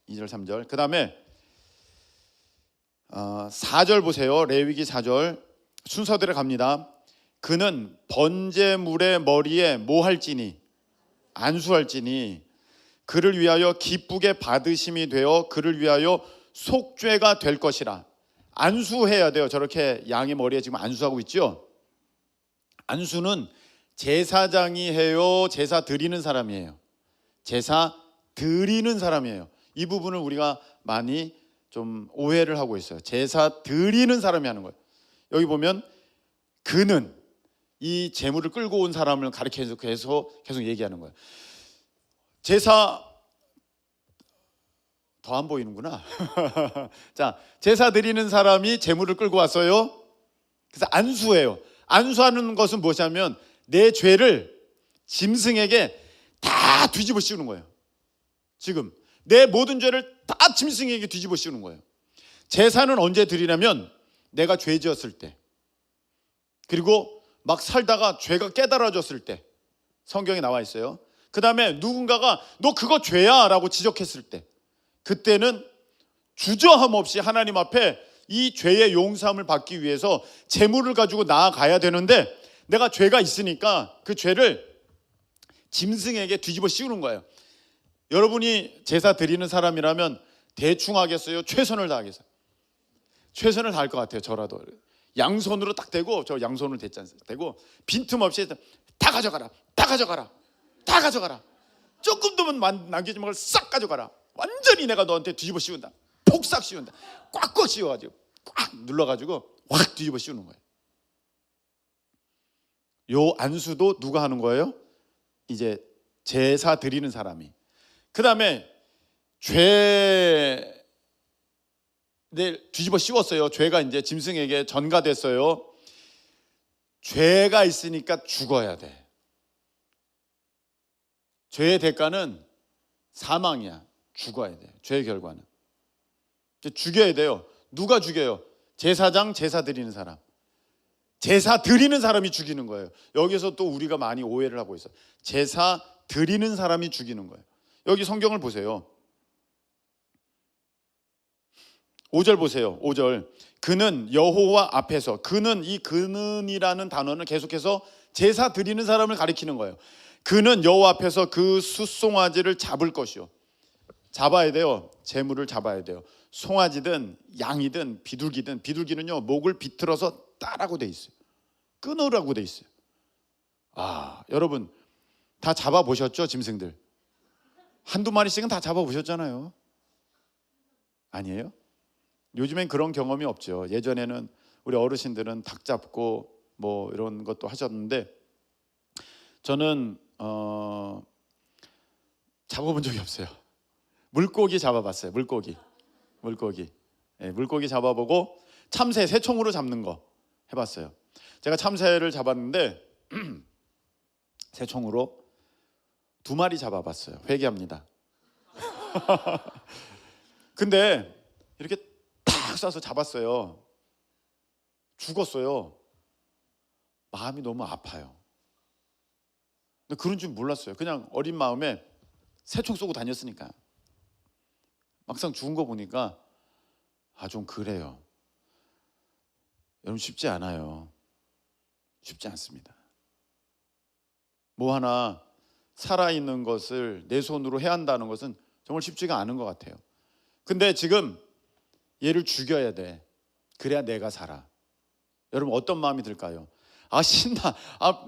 2절 3절. 그 다음에 4절 보세요. 레위기 4절 순서대로 갑니다. 그는 번제물의 머리에 뭐 할지니, 안수할지니, 그를 위하여 기쁘게 받으심이 되어 그를 위하여 속죄가 될 것이라. 안수해야 돼요. 저렇게 양의 머리에 지금 안수하고 있죠. 안수는 제사장이 해요, 제사 드리는 사람이에요? 제사 드리는 사람이에요. 이 부분을 우리가 많이 좀 오해를 하고 있어요. 제사 드리는 사람이 하는 거예요. 여기 보면 그는 이 제물을 끌고 온 사람을 가리켜서 계속 얘기하는 거예요. 제사 더 안 보이는구나. 자, 제사 드리는 사람이 제물을 끌고 왔어요. 그래서 안수해요. 안수하는 것은 무엇이냐면 내 죄를 짐승에게 다 뒤집어 씌우는 거예요. 지금 내 모든 죄를 다 짐승에게 뒤집어 씌우는 거예요. 제사는 언제 드리냐면 내가 죄 지었을 때, 그리고 막 살다가 죄가 깨달아졌을 때. 성경에 나와 있어요. 그 다음에 누군가가 너 그거 죄야 라고 지적했을 때, 그때는 주저함 없이 하나님 앞에 이 죄의 용서함을 받기 위해서 제물을 가지고 나아가야 되는데, 내가 죄가 있으니까 그 죄를 짐승에게 뒤집어 씌우는 거예요. 여러분이 제사 드리는 사람이라면 대충 하겠어요? 최선을 다하겠어요? 최선을 다할 것 같아요. 저라도 양손으로 딱 대고, 저 양손을 대지 않습니까? 대고 빈틈없이 다 가져가라, 다 가져가라, 다 가져가라, 조금도 남기지 말고 싹 가져가라. 완전히 내가 너한테 뒤집어 씌운다. 폭삭 씌운다. 꽉꽉 씌워가지고 꽉 눌러가지고 확 뒤집어 씌우는 거예요. 요 안수도 누가 하는 거예요? 이제 제사 드리는 사람이. 그 다음에 죄를 뒤집어 씌웠어요. 죄가 이제 짐승에게 전가됐어요. 죄가 있으니까 죽어야 돼. 죄의 대가는 사망이야. 죽어야 돼. 죄의 결과는 죽여야 돼요. 누가 죽여요? 제사장, 제사 드리는 사람. 제사 드리는 사람이 죽이는 거예요. 여기서 또 우리가 많이 오해를 하고 있어요. 제사 드리는 사람이 죽이는 거예요. 여기 성경을 보세요. 5절 보세요. 5절. 그는 여호와 앞에서, 그는, 이 그는이라는 단어는 계속해서 제사 드리는 사람을 가리키는 거예요. 그는 여호와 앞에서 그 숫송아지를 잡을 것이요. 잡아야 돼요. 제물을 잡아야 돼요. 송아지든 양이든 비둘기든. 비둘기는요, 목을 비틀어서 따라고 돼 있어요. 끊으라고 돼 있어요. 여러분 다 잡아보셨죠? 짐승들 한두 마리씩은 다 잡아보셨잖아요. 아니에요? 요즘엔 그런 경험이 없죠. 예전에는 우리 어르신들은 닭 잡고 뭐 이런 것도 하셨는데, 저는 잡아본 적이 없어요. 물고기 잡아봤어요. 물고기. 네, 물고기 잡아보고 참새, 새총으로 잡는 거 해봤어요. 제가 참새를 잡았는데 새총으로 2마리 잡아봤어요. 회개합니다. 근데 이렇게 탁 쏴서 잡았어요. 죽었어요. 마음이 너무 아파요. 근데 그런 줄 몰랐어요. 그냥 어린 마음에 새총 쏘고 다녔으니까. 막상 죽은 거 보니까 좀 그래요. 여러분 쉽지 않아요. 쉽지 않습니다. 뭐 하나 살아있는 것을 내 손으로 해야 한다는 것은 정말 쉽지가 않은 것 같아요. 근데 지금 얘를 죽여야 돼. 그래야 내가 살아. 여러분 어떤 마음이 들까요? 신나.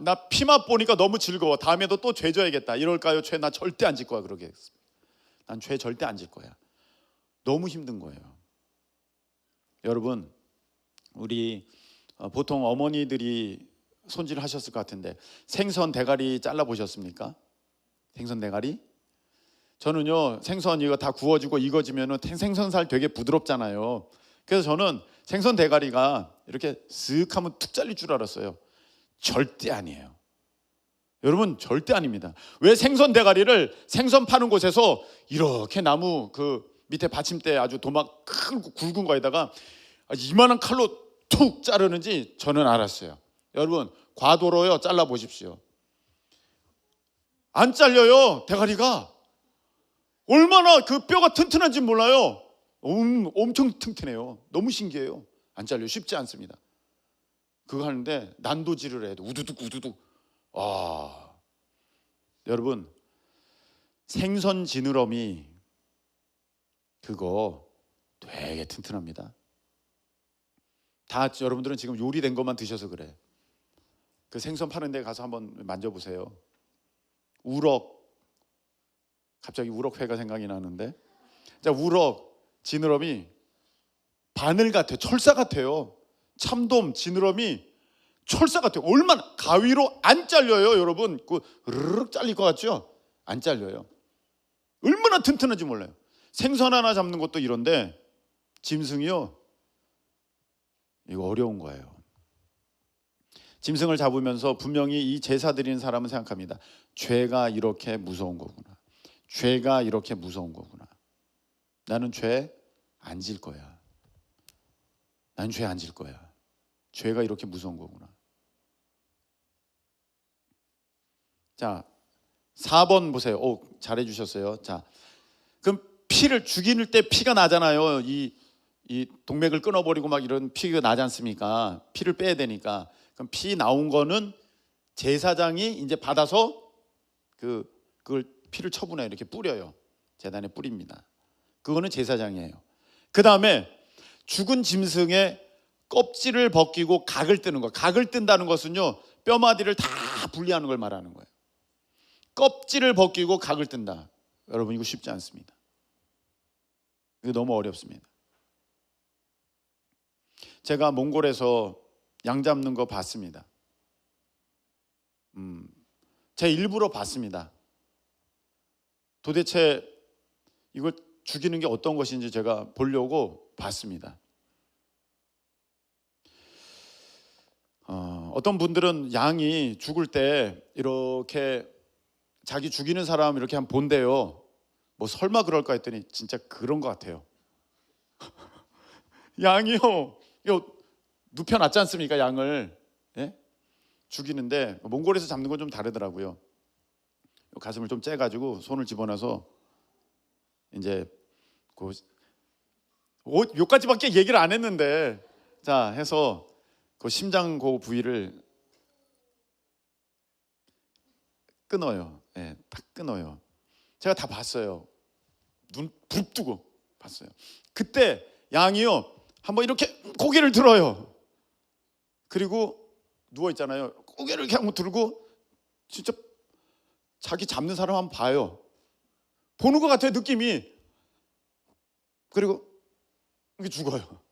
나 피맛 보니까 너무 즐거워. 다음에도 또 죄 져야겠다. 이럴까요? 죄 나 절대 안 질 거야. 그러겠습니다. 난 죄 절대 안 질 거야. 너무 힘든 거예요. 여러분, 우리 보통 어머니들이 손질하셨을 것 같은데 생선 대가리 잘라 보셨습니까? 생선 대가리? 저는요 생선 이거 다 구워지고 익어지면은 생선살 되게 부드럽잖아요. 그래서 저는 생선 대가리가 이렇게 쓱 하면 툭 잘릴 줄 알았어요. 절대 아니에요. 여러분 절대 아닙니다. 왜 생선 대가리를 생선 파는 곳에서 이렇게 나무 그 밑에 받침대 아주 도막 큰 굵은 거에다가 이만한 칼로 툭 자르는지 저는 알았어요. 여러분 과도로요 잘라 보십시오. 안 잘려요. 대가리가 얼마나 그 뼈가 튼튼한지 몰라요. 엄청 튼튼해요. 너무 신기해요. 안 잘려요. 쉽지 않습니다. 그거 하는데 난도질을 해도 우두둑 우두둑. 여러분 생선 지느러미 그거 되게 튼튼합니다. 다 여러분들은 지금 요리된 것만 드셔서 그래. 그 생선 파는 데 가서 한번 만져보세요. 우럭, 갑자기 우럭회가 생각이 나는데, 자 우럭 지느러미 바늘 같아요. 철사 같아요. 참돔 지느러미 철사 같아요. 얼마나 가위로 안 잘려요, 여러분. 그 르륵 잘릴 것 같죠? 안 잘려요. 얼마나 튼튼한지 몰라요. 생선 하나 잡는 것도 이런데 짐승이요. 이거 어려운 거예요. 짐승을 잡으면서 분명히 이 제사 드리는 사람은 생각합니다. 죄가 이렇게 무서운 거구나. 죄가 이렇게 무서운 거구나. 나는 죄 안 질 거야. 난 죄 안 질 거야. 죄가 이렇게 무서운 거구나. 자, 4번 보세요. 잘해 주셨어요. 자, 그럼 피를 죽일 때 피가 나잖아요. 이 동맥을 끊어버리고 막 이런 피가 나지 않습니까? 피를 빼야 되니까. 그럼 피 나온 거는 제사장이 이제 받아서 그걸 피를 처분해 이렇게 뿌려요. 제단에 뿌립니다. 그거는 제사장이에요. 그 다음에 죽은 짐승의 껍질을 벗기고 각을 뜨는 거. 각을 뜬다는 것은요 뼈마디를 다 분리하는 걸 말하는 거예요. 껍질을 벗기고 각을 뜬다. 여러분 이거 쉽지 않습니다. 이거 너무 어렵습니다. 제가 몽골에서 양 잡는 거 봤습니다. 제가 일부러 봤습니다. 도대체 이걸 죽이는 게 어떤 것인지 제가 보려고 봤습니다. 어떤 분들은 양이 죽을 때 이렇게 자기 죽이는 사람 이렇게 한번 본대요. 뭐 설마 그럴까 했더니 진짜 그런 것 같아요. 양이요, 이거 눕혀놨지 않습니까? 양을 죽이는데 몽골에서 잡는 건 좀 다르더라고요. 가슴을 좀 째가지고 손을 집어넣어서 이제 요까지밖에 얘기를 안 했는데 자 해서 그 심장 그 부위를 끊어요. 딱 끊어요. 제가 다 봤어요. 눈 부릅뜨고 봤어요. 그때 양이요 한번 이렇게 고개를 들어요. 그리고 누워 있잖아요. 고개를 이렇게 한번 들고 진짜 자기 잡는 사람 한번 봐요. 보는 것 같아요, 느낌이. 그리고 이렇게 죽어요.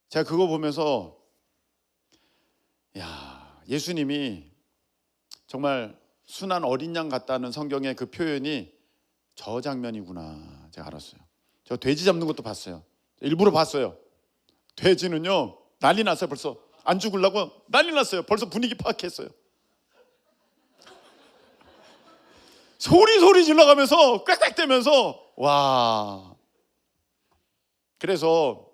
제가 그거 보면서 예수님이 정말 순한 어린 양 같다는 성경의 그 표현이 저 장면이구나 제가 알았어요. 저 돼지 잡는 것도 봤어요. 일부러 봤어요. 돼지는요 난리 났어요. 벌써 안 죽으려고 난리 났어요. 벌써 분위기 파악했어요. 소리 질러가면서 꽥꽥대면서 와. 그래서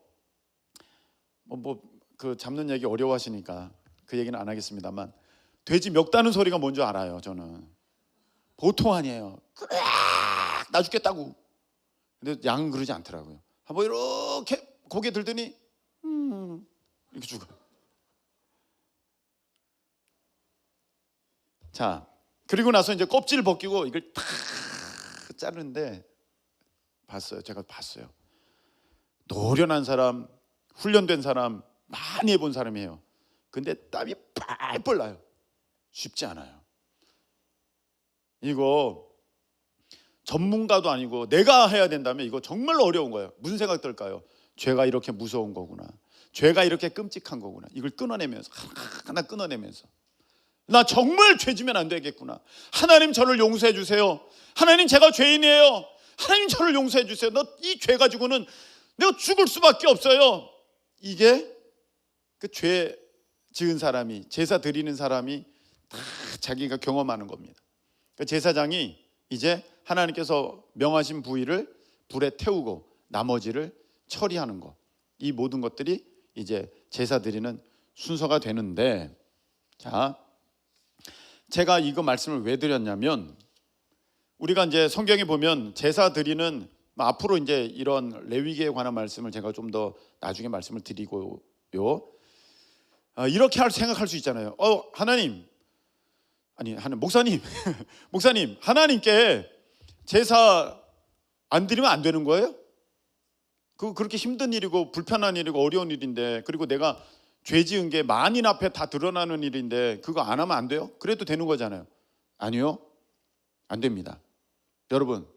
그 잡는 얘기 어려워하시니까 그 얘기는 안 하겠습니다만 돼지 멱다는 소리가 뭔지 알아요. 저는 보통 아니에요. 꽥 나 죽겠다고. 근데 양은 그러지 않더라고요. 한번 이렇게 고개 들더니 이렇게 죽어요. 자, 그리고 나서 이제 껍질을 벗기고 이걸 탁 자르는데 봤어요. 제가 봤어요. 노련한 사람, 훈련된 사람, 많이 해본 사람이에요. 근데 땀이 뻘뻘 나요. 쉽지 않아요. 이거 전문가도 아니고 내가 해야 된다면 이거 정말로 어려운 거예요. 무슨 생각 들까요? 죄가 이렇게 무서운 거구나. 죄가 이렇게 끔찍한 거구나. 이걸 끊어내면서 하나 끊어내면서 나 정말 죄 지면 안 되겠구나. 하나님 저를 용서해 주세요. 하나님 제가 죄인이에요. 하나님 저를 용서해 주세요. 너 이 죄 가지고는 내가 죽을 수밖에 없어요. 이게 그 죄 지은 사람이, 제사 드리는 사람이 다 자기가 경험하는 겁니다. 그 제사장이 이제 하나님께서 명하신 부위를 불에 태우고 나머지를 처리하는 것, 이 모든 것들이 이제 제사 드리는 순서가 되는데, 자, 제가 이거 말씀을 왜 드렸냐면, 우리가 이제 성경에 보면 제사 드리는, 앞으로 이제 이런 레위기에 관한 말씀을 제가 좀 더 나중에 말씀을 드리고요, 이렇게 생각할 수 있잖아요. 하나님, 목사님 목사님, 하나님께 제사 안 드리면 안 되는 거예요? 그렇게 힘든 일이고 불편한 일이고 어려운 일인데, 그리고 내가 죄 지은 게 만인 앞에 다 드러나는 일인데 그거 안 하면 안 돼요? 그래도 되는 거잖아요. 아니요, 안 됩니다. 여러분,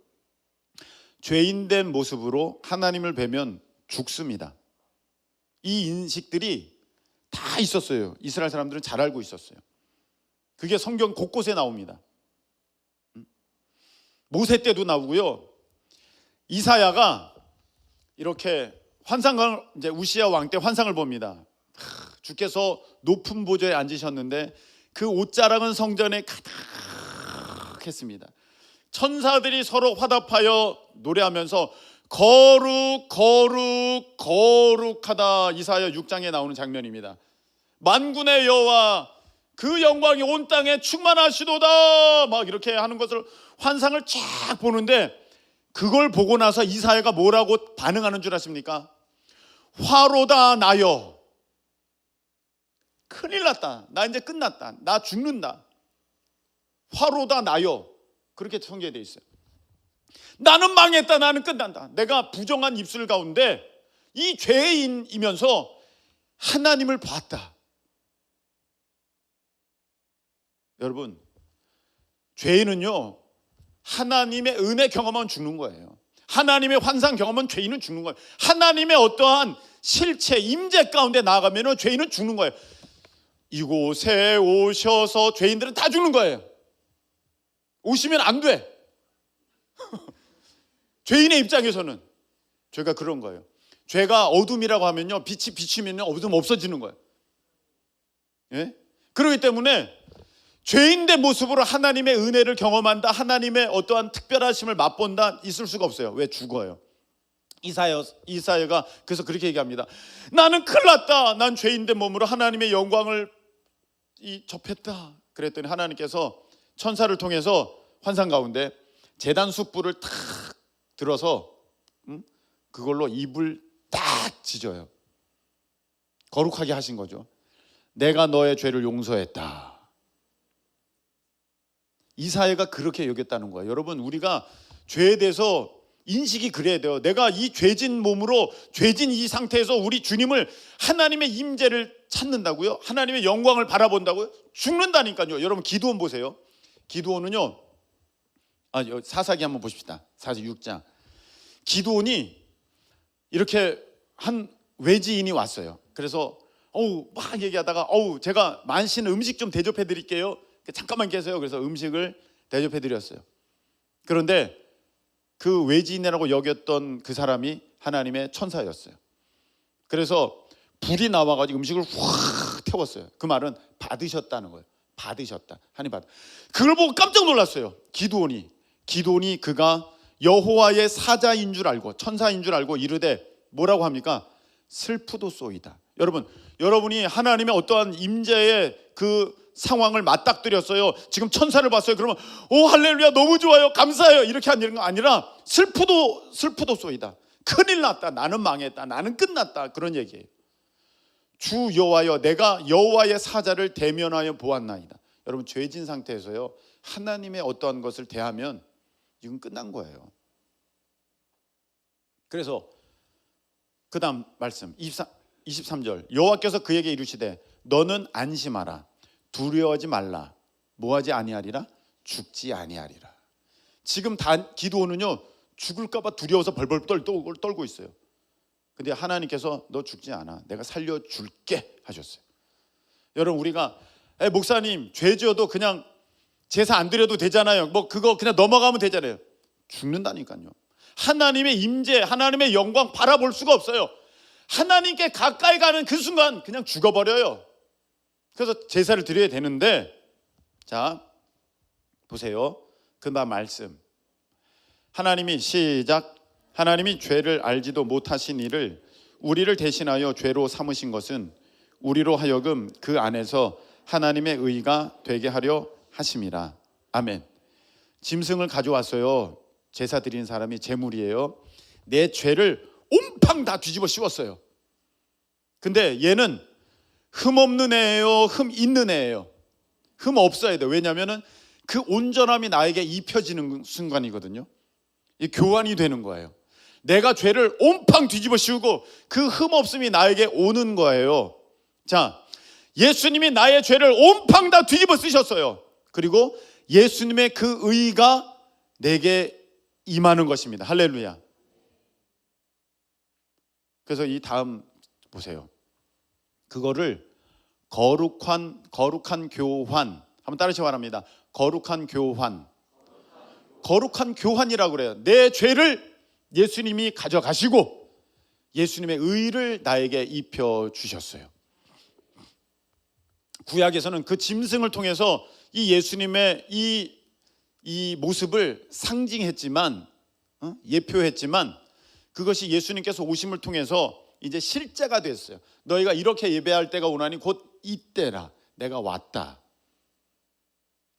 죄인된 모습으로 하나님을 뵈면 죽습니다. 이 인식들이 다 있었어요. 이스라엘 사람들은 잘 알고 있었어요. 그게 성경 곳곳에 나옵니다. 모세 때도 나오고요. 이사야가 이렇게 환상을, 이제 우시야 왕 때 환상을 봅니다. 주께서 높은 보좌에 앉으셨는데 그 옷자락은 성전에 가득했습니다. 천사들이 서로 화답하여 노래하면서 거룩 거룩 거룩하다, 이사야 6장에 나오는 장면입니다. 만군의 여호와 그 영광이 온 땅에 충만하시도다, 막 이렇게 하는 것을 환상을 쫙 보는데, 그걸 보고 나서 이사야가 뭐라고 반응하는 줄 아십니까? 화로다 나여, 큰일 났다, 나 이제 끝났다, 나 죽는다, 화로다 나여, 그렇게 성경에 되어 있어요. 나는 망했다, 나는 끝난다. 내가 부정한 입술 가운데 이 죄인이면서 하나님을 봤다. 여러분, 죄인은요, 하나님의 은혜 경험하면 죽는 거예요. 하나님의 환상 경험은 죄인은 죽는 거예요. 하나님의 어떠한 실체, 임재 가운데 나아가면 죄인은 죽는 거예요. 이곳에 오셔서 죄인들은 다 죽는 거예요. 오시면 안 돼. 죄인의 입장에서는 죄가 그런 거예요. 죄가 어둠이라고 하면요, 빛이 비치면요, 어둠 없어지는 거예요. 예? 그렇기 때문에 죄인된 모습으로 하나님의 은혜를 경험한다, 하나님의 어떠한 특별하심을 맛본다, 있을 수가 없어요. 왜? 죽어요. 이사야가 그래서 그렇게 얘기합니다. 나는 큰일 났다, 난 죄인된 몸으로 하나님의 영광을 접했다. 그랬더니 하나님께서 천사를 통해서 환상 가운데 제단 숯불을 탁 들어서 그걸로 입을 딱 찢어요. 거룩하게 하신 거죠. 내가 너의 죄를 용서했다. 이사야가 그렇게 여겼다는 거예요. 여러분, 우리가 죄에 대해서 인식이 그래야 돼요. 내가 이 죄진 몸으로, 죄진 이 상태에서 우리 주님을, 하나님의 임재를 찾는다고요? 하나님의 영광을 바라본다고요? 죽는다니까요. 여러분, 기드온 보세요. 기드온은요, 사사기 한번 보십시다. 사사기 6장. 기드온이 이렇게 한 외지인이 왔어요. 그래서 막 얘기하다가 제가 만신 음식 좀 대접해 드릴게요. 잠깐만 계세요. 그래서 음식을 대접해 드렸어요. 그런데 그 외지인이라고 여겼던 그 사람이 하나님의 천사였어요. 그래서 불이 나와가지고 음식을 확 태웠어요. 그 말은 받으셨다는 거예요. 받으셨다. 하나님 받. 그걸 보고 깜짝 놀랐어요. 기드온이 그가 여호와의 사자인 줄 알고, 천사인 줄 알고 이르되 뭐라고 합니까? 슬프도소이다. 여러분이 하나님의 어떠한 임재의 그 상황을 맞닥뜨렸어요. 지금 천사를 봤어요. 그러면 할렐루야, 너무 좋아요, 감사해요, 이렇게 하는 거 아니라 슬프도소이다. 큰일 났다, 나는 망했다, 나는 끝났다, 그런 얘기예요. 주 여호와여, 내가 여호와의 사자를 대면하여 보았나이다. 여러분, 죄진 상태에서요, 하나님의 어떠한 것을 대하면 이건 끝난 거예요. 그래서 그 다음 말씀 23절, 여호와께서 그에게 이르시되 너는 안심하라, 두려워하지 말라, 뭐하지 아니하리라? 죽지 아니하리라. 지금 기드온은요, 죽을까 봐 두려워서 벌벌 떨고 있어요. 근데 하나님께서 너 죽지 않아, 내가 살려줄게 하셨어요. 여러분, 우리가 목사님 죄 지어도 그냥 제사 안 드려도 되잖아요. 뭐 그거 그냥 넘어가면 되잖아요. 죽는다니까요. 하나님의 임재, 하나님의 영광 바라볼 수가 없어요. 하나님께 가까이 가는 그 순간 그냥 죽어버려요. 그래서 제사를 드려야 되는데, 자 보세요. 그 다음 말씀. 하나님이 시작. 하나님이 죄를 알지도 못하신 이를 우리를 대신하여 죄로 삼으신 것은 우리로 하여금 그 안에서 하나님의 의가 되게 하려 하심이라. 아멘. 짐승을 가져왔어요. 제사 드리는 사람이 제물이에요. 내 죄를 온팡 다 뒤집어 씌웠어요. 근데 얘는 흠 없는 애예요, 흠 있는 애예요? 흠 없어야 돼요. 왜냐하면 그 온전함이 나에게 입혀지는 순간이거든요. 이 교환이 되는 거예요. 내가 죄를 온팡 뒤집어 씌우고 그 흠 없음이 나에게 오는 거예요. 자, 예수님이 나의 죄를 온팡 다 뒤집어 쓰셨어요. 그리고 예수님의 그 의가 내게 임하는 것입니다. 할렐루야. 그래서 이 다음 보세요. 그거를 거룩한 교환, 한번 따라서 말합니다. 거룩한 교환. 거룩한 교환이라고 그래요. 내 죄를 예수님이 가져가시고 예수님의 의를 나에게 입혀 주셨어요. 구약에서는 그 짐승을 통해서 이 예수님의 이 모습을 상징했지만, 예표했지만, 그것이 예수님께서 오심을 통해서 이제 실제가 됐어요. 너희가 이렇게 예배할 때가 오나니 곧 이때라. 내가 왔다.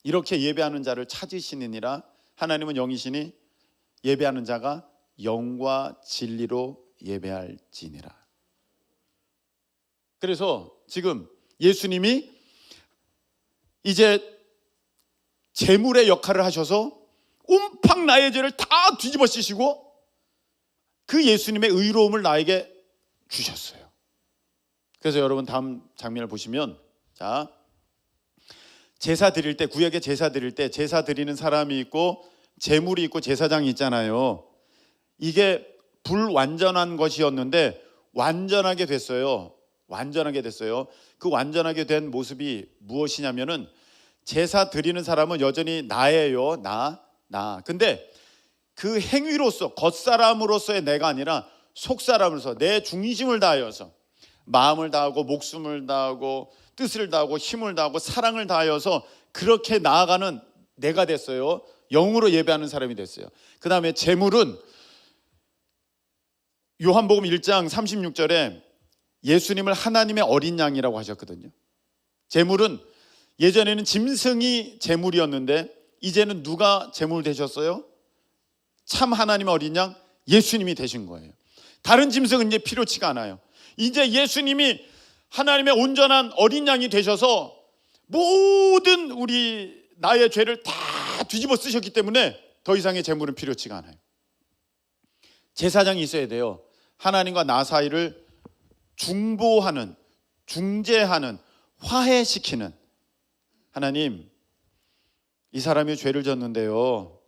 이렇게 예배하는 자를 찾으시느니라. 하나님은 영이시니 예배하는 자가 영과 진리로 예배할지니라. 그래서 지금 예수님이 이제 제물의 역할을 하셔서 온팡 나의 죄를 다 뒤집어 씌시고 그 예수님의 의로움을 나에게 주셨어요. 그래서 여러분 다음 장면을 보시면, 자, 제사 드릴 때, 구약에 제사 드릴 때 제사 드리는 사람이 있고 제물이 있고 제사장이 있잖아요. 이게 불완전한 것이었는데 완전하게 됐어요. 완전하게 됐어요. 그 완전하게 된 모습이 무엇이냐면은, 제사 드리는 사람은 여전히 나예요. 나. 근데 그 행위로서, 겉사람으로서의 내가 아니라 속사람으로서 내 중심을 다하여서, 마음을 다하고 목숨을 다하고 뜻을 다하고 힘을 다하고 사랑을 다하여서 그렇게 나아가는 내가 됐어요. 영으로 예배하는 사람이 됐어요. 그 다음에 제물은 요한복음 1장 36절에 예수님을 하나님의 어린 양이라고 하셨거든요. 제물은 예전에는 짐승이 제물이었는데 이제는 누가 제물 되셨어요? 참 하나님의 어린 양 예수님이 되신 거예요. 다른 짐승은 이제 필요치가 않아요. 이제 예수님이 하나님의 온전한 어린 양이 되셔서 모든 우리 나의 죄를 다 뒤집어 쓰셨기 때문에 더 이상의 제물은 필요치가 않아요. 제사장이 있어야 돼요. 하나님과 나 사이를 중보하는, 중재하는, 화해시키는. 하나님, 이 사람이 죄를 졌는데요,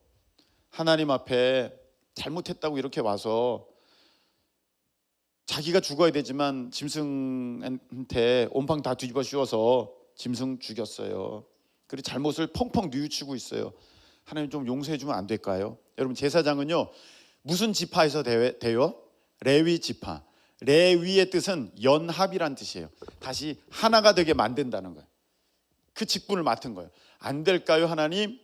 하나님 앞에 잘못했다고 이렇게 와서 자기가 죽어야 되지만 짐승한테 온팡 다 뒤집어 씌워서 짐승 죽였어요. 그리고 잘못을 펑펑 뉘우치고 있어요. 하나님 좀 용서해 주면 안 될까요? 여러분, 제사장은요 무슨 지파에서 돼요? 레위 지파. 레위의 뜻은 연합이란 뜻이에요. 다시 하나가 되게 만든다는 거예요. 그 직분을 맡은 거예요. 안 될까요, 하나님?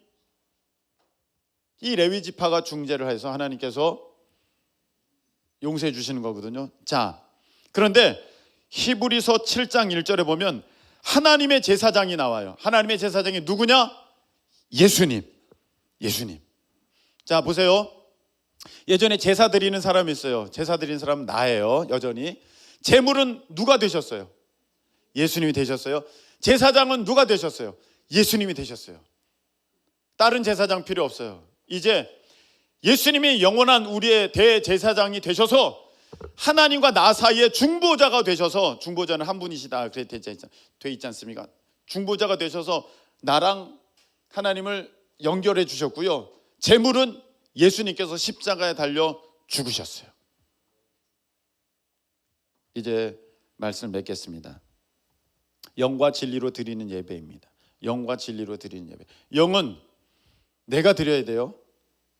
이 레위 지파가 중재를 해서 하나님께서 용서해 주시는 거거든요. 자, 그런데 히브리서 7장 1절에 보면 하나님의 제사장이 나와요. 하나님의 제사장이 누구냐? 예수님. 자, 보세요. 예전에 제사 드리는 사람이 있어요. 제사 드리는 사람은 나예요. 여전히. 제물은 누가 되셨어요? 예수님이 되셨어요. 제사장은 누가 되셨어요? 예수님이 되셨어요. 다른 제사장 필요 없어요. 이제 예수님이 영원한 우리의 대제사장이 되셔서 하나님과 나 사이에 중보자가 되셔서, 중보자는 한 분이시다 그래 돼 있지 않습니까? 중보자가 되셔서 나랑 하나님을 연결해 주셨고요. 제물은 예수님께서 십자가에 달려 죽으셨어요. 이제 말씀을 맺겠습니다. 영과 진리로 드리는 예배입니다. 영과 진리로 드리는 예배. 영은 내가 드려야 돼요.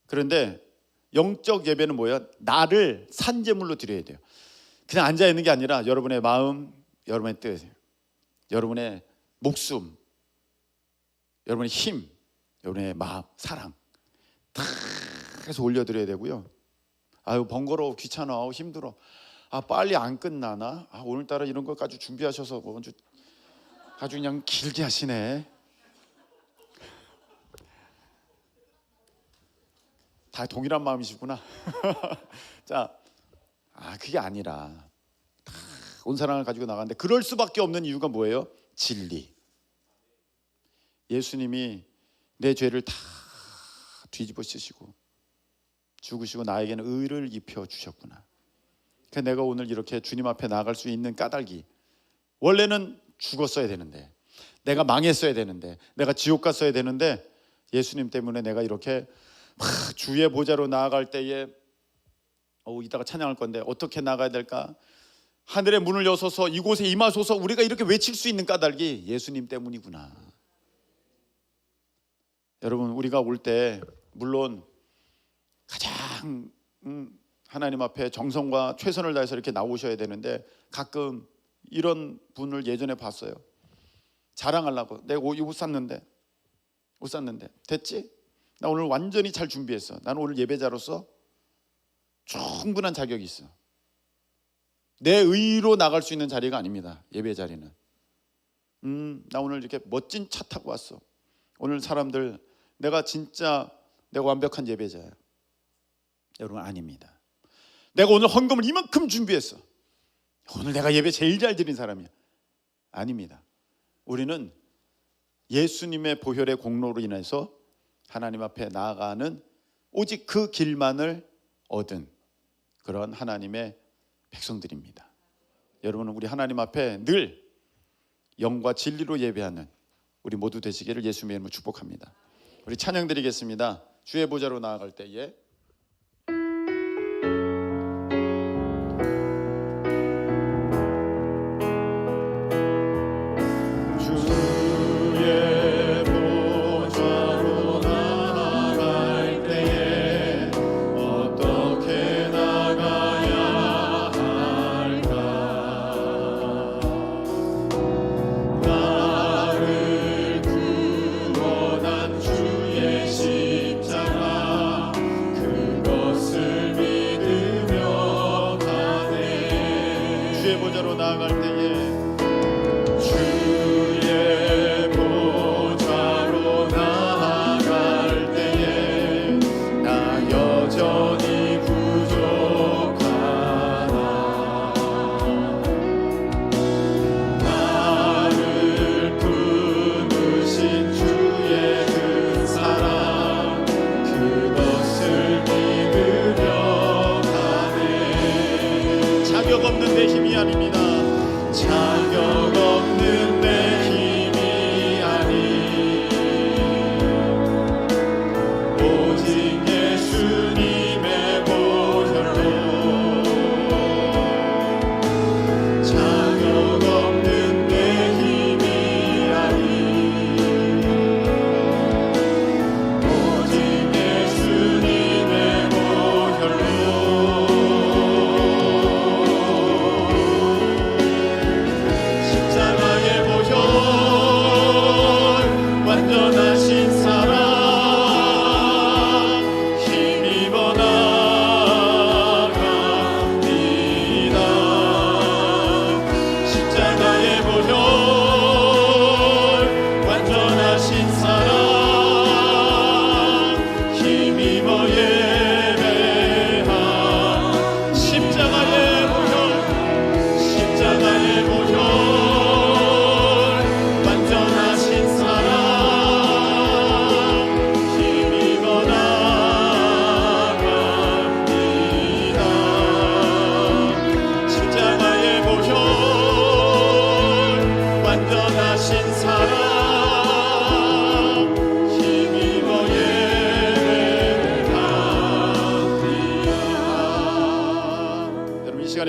그런데 영적 예배는 뭐예요? 나를 산제물로 드려야 돼요. 그냥 앉아 있는 게 아니라 여러분의 마음, 여러분의 뜻, 여러분의 목숨, 여러분의 힘, 여러분의 마음, 사랑 다 해서 올려드려야 되고요. 아유 번거로워, 귀찮아, 힘들어, 빨리 안 끝나나, 오늘따라 이런 것까지 준비하셔서 아주 그냥 길게 하시네. 다 동일한 마음이시구나. 자, 그게 아니라 다 온 사랑을 가지고 나가는데 그럴 수밖에 없는 이유가 뭐예요? 진리. 예수님이 내 죄를 다 뒤집어 쓰시고 죽으시고 나에게는 의를 입혀 주셨구나. 그러니까 내가 오늘 이렇게 주님 앞에 나아갈 수 있는 까닭이, 원래는 죽었어야 되는데, 내가 망했어야 되는데, 내가 지옥 갔어야 되는데, 예수님 때문에 내가 이렇게 주의 보좌로 나아갈 때에 이따가 찬양할 건데 어떻게 나가야 될까? 하늘의 문을 여서서 이곳에 임하소서, 우리가 이렇게 외칠 수 있는 까닭이 예수님 때문이구나. 여러분, 우리가 올 때 물론 가장 하나님 앞에 정성과 최선을 다해서 이렇게 나오셔야 되는데, 가끔 이런 분을 예전에 봤어요. 자랑하려고, 내가 옷 샀는데 됐지? 나 오늘 완전히 잘 준비했어. 나는 오늘 예배자로서 충분한 자격이 있어. 내 의로 나갈 수 있는 자리가 아닙니다, 예배 자리는. 나 오늘 이렇게 멋진 차 타고 왔어. 오늘 사람들, 내가 완벽한 예배자야. 여러분, 아닙니다. 내가 오늘 헌금을 이만큼 준비했어. 오늘 내가 예배 제일 잘 드린 사람이야. 아닙니다. 우리는 예수님의 보혈의 공로로 인해서 하나님 앞에 나아가는 오직 그 길만을 얻은 그런 하나님의 백성들입니다. 여러분은 우리 하나님 앞에 늘 영과 진리로 예배하는 우리 모두 되시기를 예수님의 이름으로 축복합니다. 우리 찬양 드리겠습니다. 주의 보좌로 나아갈 때에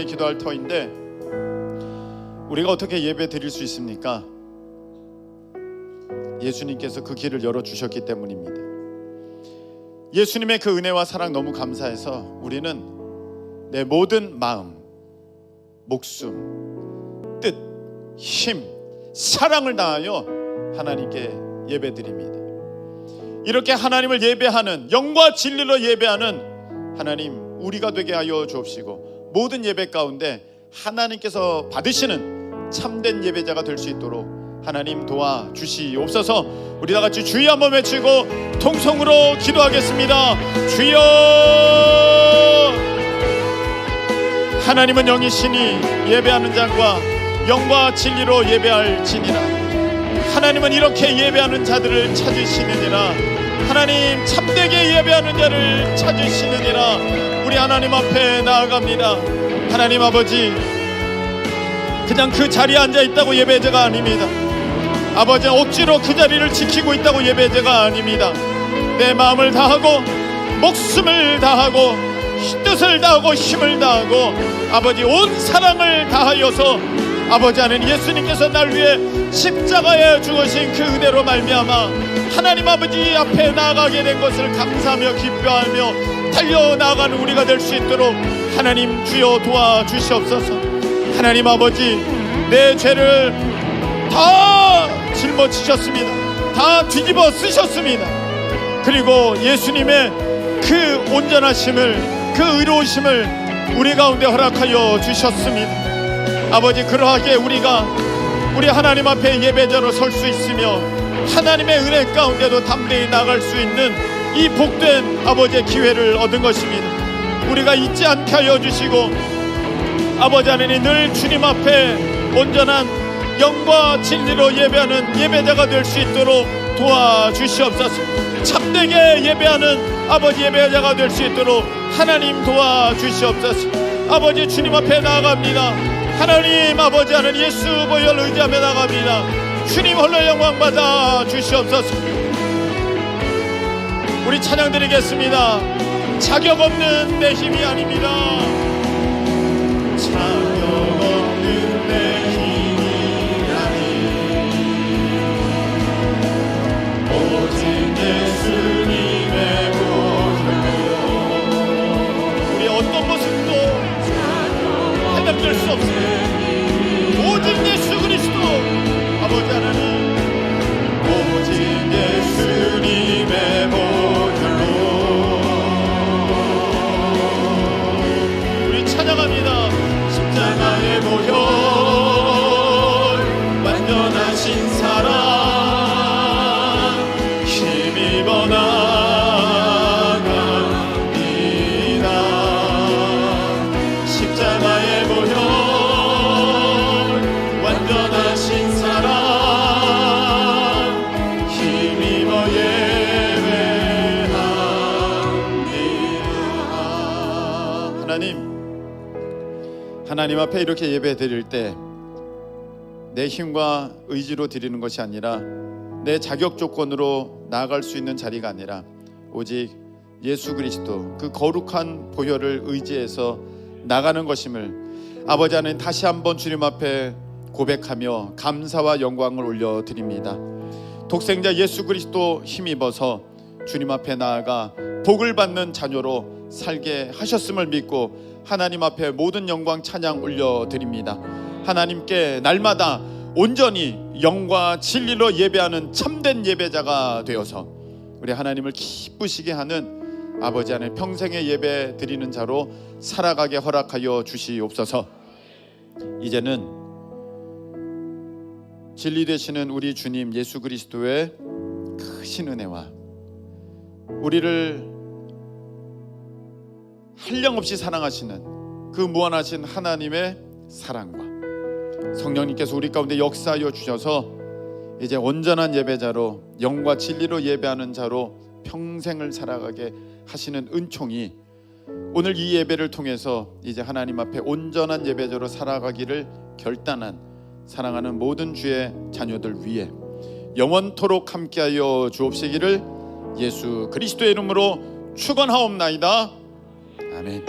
기도할 터인데, 우리가 어떻게 예배 드릴 수 있습니까? 예수님께서 그 길을 열어주셨기 때문입니다. 예수님의 그 은혜와 사랑 너무 감사해서 우리는 내 모든 마음, 목숨, 뜻, 힘, 사랑을 다하여 하나님께 예배드립니다. 이렇게 하나님을 예배하는, 영과 진리로 예배하는 하나님 우리가 되게 하여 주옵시고, 모든 예배 가운데 하나님께서 받으시는 참된 예배자가 될 수 있도록 하나님 도와주시옵소서. 우리 다 같이 주여 한번 외치고 통성으로 기도하겠습니다. 주여. 하나님은 영이시니 예배하는 자과 영과 진리로 예배할지니라. 하나님은 이렇게 예배하는 자들을 찾으시느니라. 하나님 참되게 예배하는 자를 찾으시느니라. 우리 하나님 앞에 나아갑니다. 하나님 아버지, 그냥 그 자리에 앉아있다고 예배자가 아닙니다. 아버지, 억지로 그 자리를 지키고 있다고 예배자가 아닙니다. 내 마음을 다하고 목숨을 다하고 뜻을 다하고 힘을 다하고 아버지 온 사랑을 다하여서 아버지 하나님 예수님께서 날 위해 십자가에 죽으신 그 은혜로 말미암아 하나님 아버지 앞에 나아가게 된 것을 감사하며 기뻐하며 달려나가는 우리가 될 수 있도록 하나님 주여 도와주시옵소서. 하나님 아버지, 내 죄를 다 짊어지셨습니다. 다 뒤집어 쓰셨습니다. 그리고 예수님의 그 온전하심을, 그 의로우심을 우리 가운데 허락하여 주셨습니다. 아버지, 그러하게 우리가 우리 하나님 앞에 예배자로 설 수 있으며 하나님의 은혜 가운데도 담대히 나갈 수 있는 이 복된 아버지의 기회를 얻은 것입니다. 우리가 잊지 않게 하여 주시고 아버지 하나님 늘 주님 앞에 온전한 영과 진리로 예배하는 예배자가 될 수 있도록 도와주시옵소서. 참되게 예배하는 아버지 예배자가 될 수 있도록 하나님 도와주시옵소서. 아버지 주님 앞에 나아갑니다. 하나님 아버지 하나님 예수 보혈 의지하며 나갑니다. 주님 홀로 영광 받아 주시옵소서. 우리 찬양 드리겠습니다. 자격 없는 내 힘이 아닙니다. 자격 없는 내 힘이 아니 오직 예수님의 보혈로 우리 어떤 모습도 해답될 수 없습니다. 오직 예수 그리스도 아버지 하나님, 오직 예수님의 보혈로 우리 찬양합니다. 십자가의 보혈 완전하신 사랑 힘입어 나갑니다. 십자가의 보혈 완전하신 사랑 힘입어 예배합니다. 하나님 앞에 이렇게 예배 드릴 때 내 힘과 의지로 드리는 것이 아니라 내 자격 조건으로 나아갈 수 있는 자리가 아니라 오직 예수 그리스도 그 거룩한 보혈을 의지해서 나가는 것임을 아버지 하나님 다시 한번 주님 앞에 고백하며 감사와 영광을 올려드립니다. 독생자 예수 그리스도 힘입어서 주님 앞에 나아가 복을 받는 자녀로 살게 하셨음을 믿고 하나님 앞에 모든 영광 찬양 올려드립니다. 하나님께 날마다 온전히 영과 진리로 예배하는 참된 예배자가 되어서 우리 하나님을 기쁘시게 하는 아버지 하나님 평생의 예배 드리는 자로 살아가게 허락하여 주시옵소서. 이제는 진리 되시는 우리 주님 예수 그리스도의 크신 은혜와 우리를 한량없이 사랑하시는 그 무한하신 하나님의 사랑과 성령님께서 우리 가운데 역사하여 주셔서 이제 온전한 예배자로 영과 진리로 예배하는 자로 평생을 살아가게 하시는 은총이 오늘 이 예배를 통해서 이제 하나님 앞에 온전한 예배자로 살아가기를 결단한 사랑하는 모든 주의 자녀들 위해 영원토록 함께하여 주옵시기를 예수 그리스도의 이름으로 축원하옵나이다. 아멘.